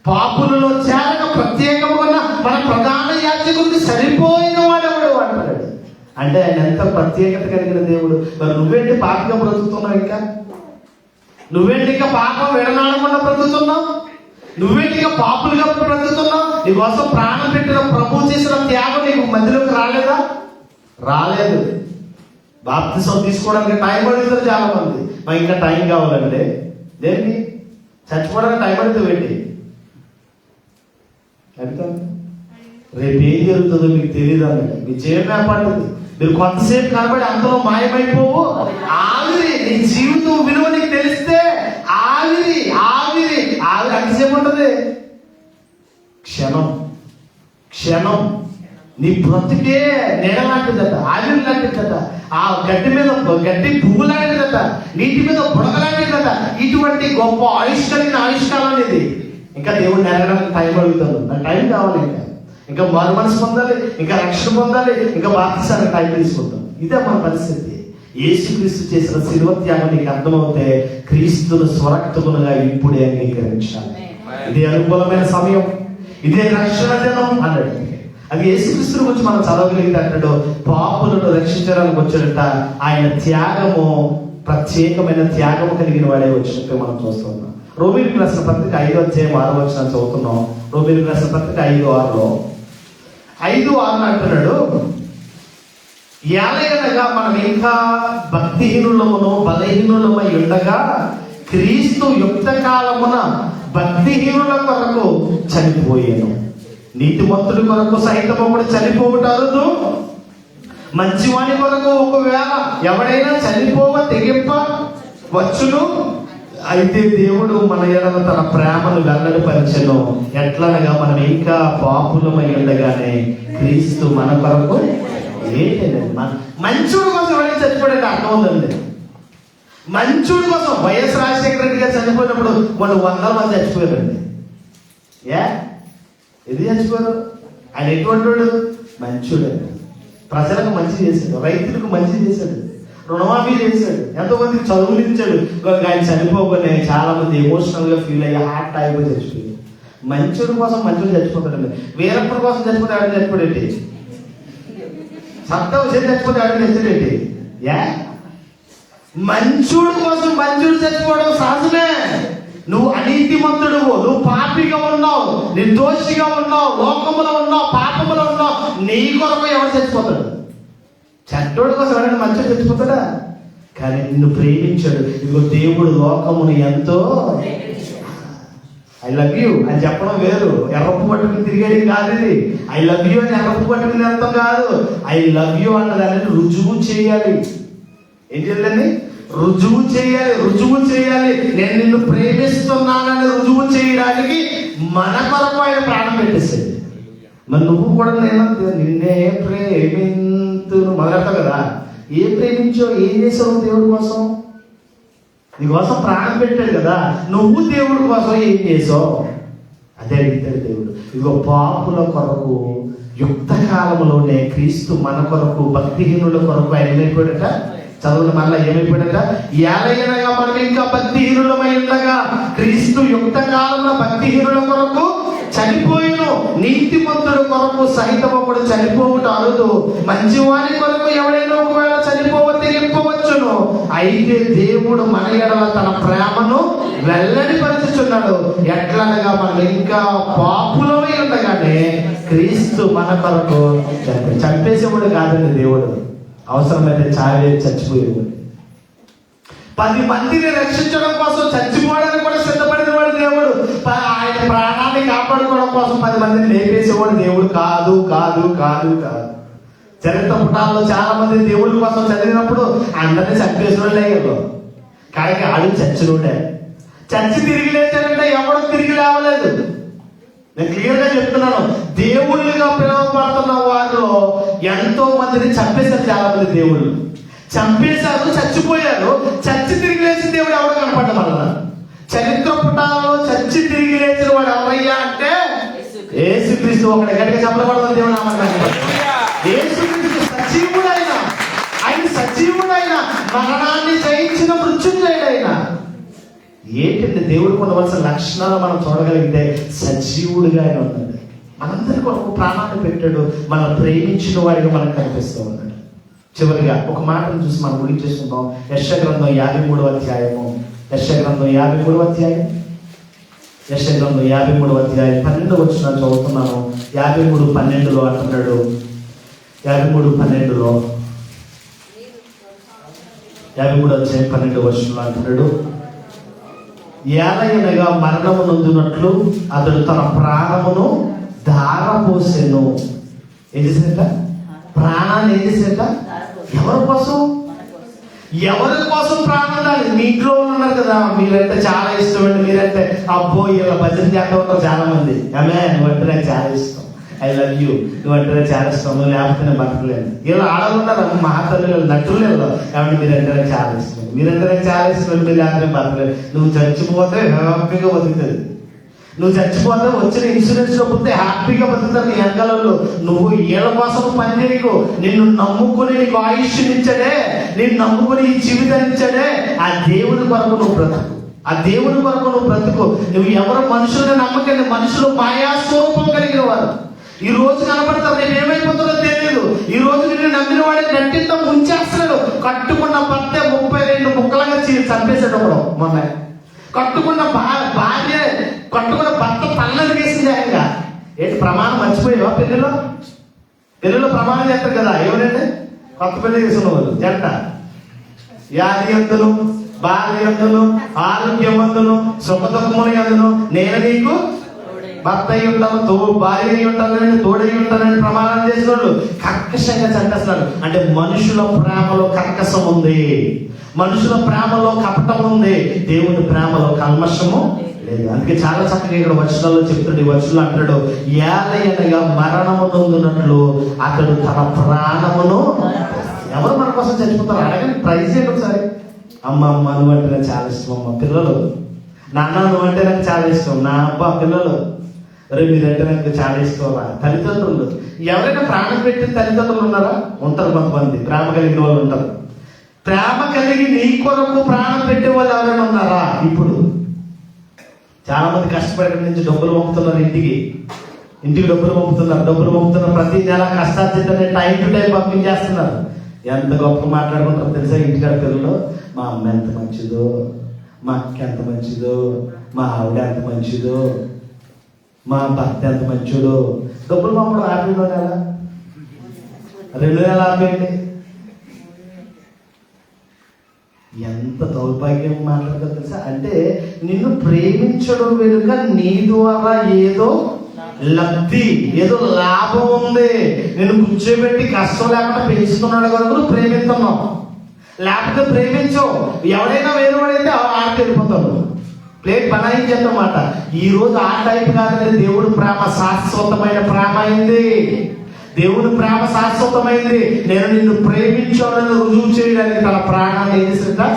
పాపులలో చేరక ప్రత్యేకముగా మన ప్రధాన యాజకుడికి సరిపోయిన వాడెవడు అంటాడు. అంటే ఆయన ఎంత ప్రత్యేకత కలిగిన దేవుడు. మరి నువ్వేంటి పాపగా బ్రతుకుతున్నావు, నువ్వేంటి ఇంకా పాపం విడనాడకుండా బ్రతుకుతున్నావు, నువ్వేంటిగా పాపులుగా బ్రతుకుతున్నావు. నీకోసం ప్రాణం పెట్టిన ప్రభువు చేసిన త్యాగం నీకు మధ్యలోకి రాలేదా? రాలేదు. బాప్తిసం తీసుకోవడానికి టైం పడుతుంది చాలా మంది. మాకు ఇంకా టైం కావాలంటే దేనికి? చచ్చిపోవడానికి టైం పడుతుంది ఏంటి? అడుగుతాను, రేపు ఏం జరుగుతుందో మీకు తెలియదు అన్నట్టు మీ జీవమే పడుతుంది. మీరు కొంతసేపు కనబడి అంతలో మాయమైపోవు. ఆవిరి నీ జీవితం విలువ నీకు తెలిస్తే ఆవిరి ఆవిరి ఆవిరి అంతసేపు ఉంటుంది. క్షణం క్షణం నీ బ్రతికే నీడ లాంటిదట, ఆవిరి లాంటిదట, ఆ గడ్డి మీద గడ్డి పువ్వు లాంటిదట, నీటి మీద బుడగ లాంటిదట. ఇటువంటి గొప్ప ఆయుష్కరమైన ఆయుష్కాలం ఇది. ఇంకా దేవుడు నెరగడానికి టైం అడుగుతాను, నాకు టైం కావాలి, ఇంకా మారు మనసు పొందాలి, ఇంకా రక్షణ పొందాలి, ఇంకా బాప్తిసానికి టైం తీసుకుంటాం. ఇదే మన పరిస్థితి. యేసుక్రీస్తు చేసిన శిలువ త్యాగం నీకు అర్థమవుతే క్రీస్తును స్వరక్తములుగా ఇప్పుడే అంగీకరించాలి. ఇదే అనుకూలమైన సమయం, ఇదే రక్షణ దినం అన్నాడు. అది యేసుక్రీస్తుని గురించి మనం చదవగలిగితే అంటాడు, పాపులను రక్షించడానికి వచ్చాడట. ఆయన త్యాగము ప్రత్యేకమైన త్యాగము కలిగిన వాడే వచ్చినట్టు మనం చూస్తున్నాం. రోమీయులకు రాసిన పత్రిక 5వ అధ్యాయం 6వ వచనం చదువుతున్నాం. రోమీయులకు రాసిన పత్రిక 5:6లో 5:6 అంటున్నాడు, ఏలయనగా మనం ఇంకా భక్తిహీనులమును బలహీనులమై ఉండగా క్రీస్తు యుక్త కాలమున భక్తిహీనుల కొరకు చనిపోయాను, నీతిమంతుడి కొరకు సైతమప్పుడు చనిపోవటారు, మంచివాని కొరకు ఒకవేళ ఎవడైనా చనిపోవ తెగింప వచ్చును. అయితే దేవుడు మన ఎడల తన ప్రేమను వెల్లడిపరిచెను, ఎట్లనగా మనం ఇంకా పాపులమై ఉండగానే క్రీస్తు మన కొరకు ఏంటండి మంచుడి కోసం ఎవరైనా చనిపోయాడు అర్థం ఉందండి. మంచుడి కోసం వైఎస్ రాజశేఖర రెడ్డి గారు చనిపోయినప్పుడు వాళ్ళు 100 మంది చచ్చిపోయారండి. ఇది చచ్చిపోయారు. ఆయన ఎటువంటి వాడు? మంచుడండి. ప్రజలకు మంచి చేశాడు, రైతులకు మంచి చేశాడు, రుణమాఫీ చేశాడు, ఎంతో మందికి చదువులు ఇచ్చాడు. ఆయన చనిపోగానే చాలా మంది ఎమోషనల్ గా ఫీల్ అయ్యి హార్ట్ అయిపోయి చచ్చిపోయాడు. మంచుడి కోసం మంచుడు చచ్చిపోతాడండి. వీరప్పటి కోసం చచ్చిపోతే ఆడ చచ్చిపోడేంటి? సత్తా వచ్చేది చచ్చిపోతే ఆడ చచ్చాడేంటి? మంచుడు కోసం మంచుడు చచ్చిపోవడం సహజమే. నువ్వు అనీతిమంతుడు, నువ్వు పాపిగా ఉన్నావు, నిర్దోషిగా ఉన్నావు, లోకములో ఉన్నావు, పాపములో ఉన్నావు, నీ కొరకు ఎవరు చచ్చిపోతాడు? చెడ్డోడి కోసం ఎవరైనా మంచిగా చచ్చిపోతాడా? కానీ నిన్ను ప్రేమించాడు. ఇదిగో దేవుడు లోకమును ఎంతో ఐ లవ్ యూ అని చెప్పడం వేరు, ఎర్రపు పట్టుకుని తిరిగేది కాదు ఇది. ఐ లవ్ యూ అని ఎర్రపు పట్టుకుని అర్థం కాదు. ఐ లవ్ యూ అన్నదాన్ని రుజువు చేయాలి. ఏం చేయాలండి? రుజువు చేయాలి. రుజువు చేయాలి. నేను నిన్ను ప్రేమిస్తున్నానని రుజువు చేయడానికి మన కొరకు ఆయన ప్రాణం పెట్టేసేది. మరి నువ్వు కూడా నిన్నే ప్రేమింతును మొదలెడతావు కదా. ఏ ప్రేమించావు, ఏం చేసావు దేవుడి కోసం? నీకోసం ప్రాణం పెట్టాడు కదా, నువ్వు దేవుడి కోసం ఏం చేసావు? అదే అడిగితాడు దేవుడు. ఇదిగో పాపుల కొరకు యుక్త కాలంలోనే క్రీస్తు మన కొరకు భక్తిహీనుల కొరకు ఆయన ఏమైపోయాడట? చదువులు మళ్ళా ఏమైపోయాడట? ఏలయనగా మనం ఇంకా భక్తిహీనులమై ఉండగా క్రీస్తు యుక్త కాలంలో భక్తిహీనుల కొరకు చనిపోయిను. నీతిమంతుడు కొరకు సహితం ఒకడు చనిపోవుట అరుదు, మంచివాని కొరకు ఎవడైనా ఒకవేళ చనిపోవ తెగింపవచ్చును. అయితే దేవుడు మన ఎడల తన ప్రేమను వెల్లడిపరుచుచున్నాడు. ఎట్లనగా మనం ఇంకా పాపులమై ఉండగానే క్రీస్తు మన కొరకు చంపేసేవాడు కాదండి దేవుడు, అవసరమైతే చచ్చిపోయేవాడు. 10 మందిని రక్షించడం కోసం చచ్చిపోవడానికి కూడా సిద్ధపడిన వాడు దేవుడు. ఆయన ప్రాణాన్ని కాపాడుకోవడం కోసం 10 మందిని లేపేసేవాడు దేవుడు కాదు కాదు కాదు కాదు. చరిత్ర పుటాల్లో చాలా మంది దేవుడి కోసం చదివినప్పుడు అందరినీ చంపేసినోళ్ళే కదా, కానీ ఆడు చచ్చినోడే. చచ్చి తిరిగి లేచారంటే ఎవడో తిరిగి లేవలేదు. నేను క్లియర్ గా చెప్తున్నాను, దేవుళ్ళుగా పిలువబడుతున్న వారిలో ఎంతో మందిని చంపేశారు. చాలా మంది దేవుళ్ళు చంపేశారు, చచ్చిపోయారు. చచ్చి తిరిగి లేచిన దేవుడు ఎవరు కనపడ్డ? చరిత్ర పుటాలలో చచ్చి తిరిగి లేచిన వాడు ఎవరయ్యా అంటే యేసుక్రీస్తు. ఒకటి గట్టిగా చెప్పబడుతుంది దేవుడు నామమున. యేసుక్రీస్తు సజీవుడైన, ఆయన సజీవుడైన, మరణాన్ని జయించిన మృత్యుంజయుడైన. ఏంటంటే దేవుడికి ఉండవలసిన లక్షణాలు మనం చూడగలిగితే సజీవుడిగా ఆయన ఉన్నాడు. మనందరి కొరకు ప్రాణాన్ని పెట్టాడు, మనం ప్రేమించిన వాడిగా మనకు కనిపిస్తూ ఉన్నాడు. చివరిగా ఒక మాటను చూసి మనం ముగించేసుకుందాం. యెషయా గ్రంథం 53వ అధ్యాయము. యెషయా గ్రంథం 53వ అధ్యాయం. యెషయా గ్రంథం 53వ అధ్యాయం 12వ వచనం చదువుతున్నాను. 53:12 అంటున్నాడు. 53:12 53వ అధ్యాయం 12వ వచనంలో అంటున్నాడు, ఏలయనగా మరణము నొందినట్లు అతడు తన ప్రాణమును ధారపోసెను. ఏం చేసేట? ప్రాణాన్ని ఏం చేసేట? ఎవరి కోసం? ఎవరి కోసం ప్రాణం దాని? మీ ఇంట్లో ఉన్నారు కదా, మీరంటే చాలా ఇష్టం అండి. మీరంటే అబ్బో ఇలా భజన చేస్తూ ఉంటారు చాలా మంది. ఆమె నువ్వంటే నాకు చాలా ఇష్టం, ఐ లవ్ యూ, నువ్వంటే నాకు చాలా ఇష్టం, నువ్వు లేకపోతే నేను బతకలేను. ఇలా ఆడలు ఉన్నారు, మా తల్లి నటులు ఏమంటే మీరంటే నాకు చాలా ఇష్టం, మీరంటే నాకు చాలా ఇష్టం, మీరు లేకపోతే బతకలేదు. నువ్వు చచ్చిపోతే హ్యాపీగా బతుకుతుంది. నువ్వు చచ్చిపోతే వచ్చిన ఇన్సూరెన్స్ డబ్బుతే హ్యాపీగా బతుకుతారు నీ వెనకాలలో. నువ్వు ఏళ్ళ కోసం పని చేయకు. నిన్ను నమ్ముకుని నీకు ఆయుష్నిచ్చాడే, నిన్ను నమ్ముకుని ఈ జీవితాన్ని ఇచ్చాడే, ఆ దేవుడి కొరకు నువ్వు బ్రతుకు. ఆ దేవుడి కొరకు నువ్వు బ్రతుకు. నువ్వు ఎవరు మనుషుల్ని నమ్మకండి. మనుషులు మాయా స్వరూపం కలిగిన వారు. ఈ రోజు కనపడతారు, రేపు ఏమైపోతుందో తెలియదు. ఈ రోజు నిన్ను నమ్మిన వాడిని గట్టితో ముంచేస్తున్నాడు. కట్టుకున్న భర్త 32 ముక్కలుగా చంపేశాడు ఒకడు మొన్న. కట్టుకున్న భార్య, కట్టుకున్న భర్త తల్లని వేసింది ఆయనగా. ఏంటి ప్రమాణం మర్చిపోయావా? పెళ్లిలో ప్రమాణం చేస్తారు కదా, ఏమనండి? కొత్త పెళ్లి చేసుకున్న వాళ్ళు జంట వ్యాధి ఎందును, భార్య ఎందును, ఆరోగ్యవంతును, సుఖదుఖముల ఎందును నేను నీకు భర్త అయి ఉంటాను, భార్య అయి ఉంటానని, తోడై ఉంటానని ప్రమాణం చేసిన వాళ్ళు కర్కశంగా చంపేస్తున్నారు. అంటే మనుషుల ప్రేమలో కర్కశం ఉంది, మనుషుల ప్రేమలో కపటం ఉంది, దేవుని ప్రేమలో కల్మషము లేదు. అందుకే చాలా చక్కగా ఇక్కడ వచనాల్లో చెప్తాడు. ఈ వచనంలో అంటాడు, ఏలయనగా మరణము నొందినట్లు అతడు తన ప్రాణమును. ఎవరు మన కోసం చచ్చిపోతారు? అడగండి, ప్రైజ్ ఏంటి ఒకసారి. అమ్మ నువ్వంటే నాకు చాలా ఇష్టం, అమ్మ పిల్లలు. నాన్న నువ్వంటే నాకు చాలా ఇష్టం, నా అబ్బా పిల్లలు. రే మీరంటే నాకు చాలా ఇష్టం రా. తల్లిదండ్రులు, ఎవరైనా ప్రాణం పెట్టిన తల్లిదండ్రులు ఉన్నారా? ఉంటారు, కొంతమంది ప్రేమ కలిగిన వాళ్ళు ఉంటారు. ప్రేమ కలిగి నీ కొరకు ప్రాణం పెట్టే వాళ్ళు ఎవరైనా ఉన్నారా? ఇప్పుడు చాలా మంది కష్టపడే నుంచి డబ్బులు పంపుతున్నారు, ఇంటికి డబ్బులు పంపుతున్నారు. ప్రతి నెల కష్టార్జితనే టైం టు టైం పంపించేస్తున్నారు. ఎంత గొప్ప మాట్లాడుకుంటారో తెలుసా? ఇంటికాడ పిల్లలు, మా అమ్మ ఎంత మంచిదో, మా అక్క ఎంత మంచిదో, మా ఆవిడ ఎంత మంచిదో, మా భర్త ఎంత మంచిదో. డబ్బులు పంపడం ఆపేయండి, నెల 2 నెలలు ఆపేయండి. ఎంత దౌర్భాగ్యం మాట్లాడతారు తెలుసా? అంటే నిన్ను ప్రేమించడం వెనుక నీ ద్వారా ఏదో లబ్ధి, ఏదో లాభం ఉంది. నేను కూర్చోబెట్టి కష్టం లేకుండా పెంచుతున్నాడు కదా నువ్వు ప్రేమిస్తున్నావు. లేకపోతే ప్రేమించవు. ఎవడైనా వేరే వాడైతే ఆడికి వెళ్ళిపోతాడు, ప్లేట్ బనాయించేద్దన్నమాట. ఈ రోజు ఆ టైప్ కాదండి. దేవుడు ప్రేమ శాశ్వతమైన ప్రేమ అయింది. దేవుని ప్రేమ శాశ్వతమైంది. నేను నిన్ను ప్రేమించాలని రుజువు చేయడానికి తన ప్రాణాన్ని ఏం చేసిందట?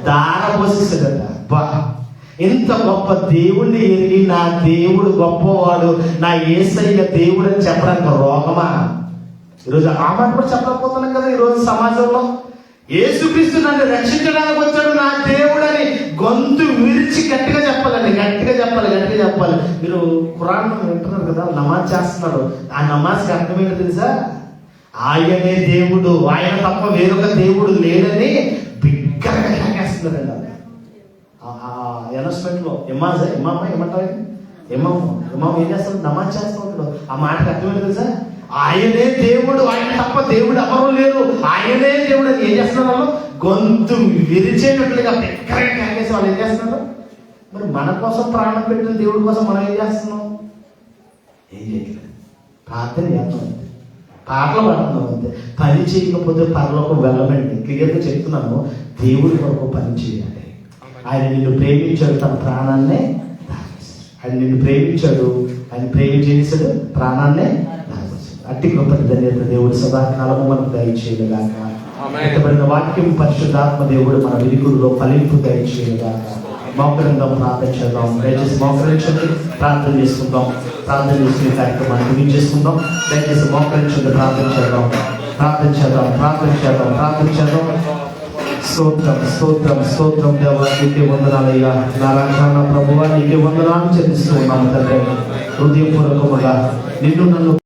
దారపోసేసాడట. బా, ఇంత గొప్ప దేవుణ్ణి ఎరిగి నా దేవుడు గొప్పవాడు, నా యేసయ్య దేవుడు అని చెప్పడానికి రోగమా? ఈరోజు ఆ మాట కూడా చెప్పలేకపోతున్నాం కదా. ఈరోజు సమాజంలో యేసుక్రీస్తు నన్ను రక్షించడానికి వచ్చాడు నా దేవుడని గొంతు విరిచి గట్టిగా చెప్పాలండి. గట్టిగా చెప్పాలి. మీరు ఖురాన్ వింటున్నారు కదా, నమాజ్ చేస్తున్నారు. ఆ నమాజ్కి అర్థం ఏంటో తెలుసా? ఆయనే దేవుడు, ఆయన తప్ప వేరొక దేవుడు లేడని బిగ్గరగా కేకేస్తున్నారండి. అనౌన్స్మెంట్ లో ఇమామ ఏమంటారు? ఇమాం ఏం చేస్తాడు? నమాజ్ చేస్తూ ఉంటాడు. ఆ మాటకి అర్థం ఏంటో తెలుసా? ఆయనే దేవుడు, ఆయన తప్ప దేవుడు ఎవరూ లేరు, ఆయనే దేవుడు అని ఏం చేస్తున్నారు వాళ్ళు? గొంతు విరిచేటట్లుగా బిగ్గరగా కేకేసి వాళ్ళు ఏం చేస్తున్నారు? మరి మన కోసం ప్రాణం పెట్టిన దేవుడి కోసం మనం ఏం చేస్తున్నాం? ఏం చేయట్లేదు. ప్రార్థన చేస్తున్నాం అంతే, పాటలు పాడుతున్నాం అంతే. పని చేయకపోతే పరలోకం వెళ్ళమండి. క్లియర్గా చెప్తున్నాను, దేవుడి కొరకు పని చేయాలి. ఆయన నిన్ను ప్రేమించాడు, తన ప్రాణాన్నే ఆయన నిన్ను ప్రేమించాడు, ఆయన ప్రేమించేసాడు, ప్రాణాన్నే అట్టి గొప్ప ధన్యత దేవుడు సదాకాలము మనకు దయచేయగాక. ఎత్తబడిన వాక్యం పరిశుద్ధాత్మ దేవుడు మన వినికుల్లో ఫలింపు దయచేయగాక. మోకరిందాం, ప్రార్థన చేద్దాం. దయచేసి మోకరించండి, ప్రార్థన చేసుకుందాం. ప్రార్థన చేసుకునే కార్యక్రమాన్ని ముగించేసుకుందాం. దయచేసి మోకరించండి, ప్రార్థన చేద్దాం. స్తోత్రం దేవా, నీకే వందనాలయ్యా. నా రక్షణ ప్రభువా, నీకే వందనాలు చెల్లిస్తూ ఉన్నాము తండ్రి. హృదయపూర్వకముగా నిన్ను నన్ను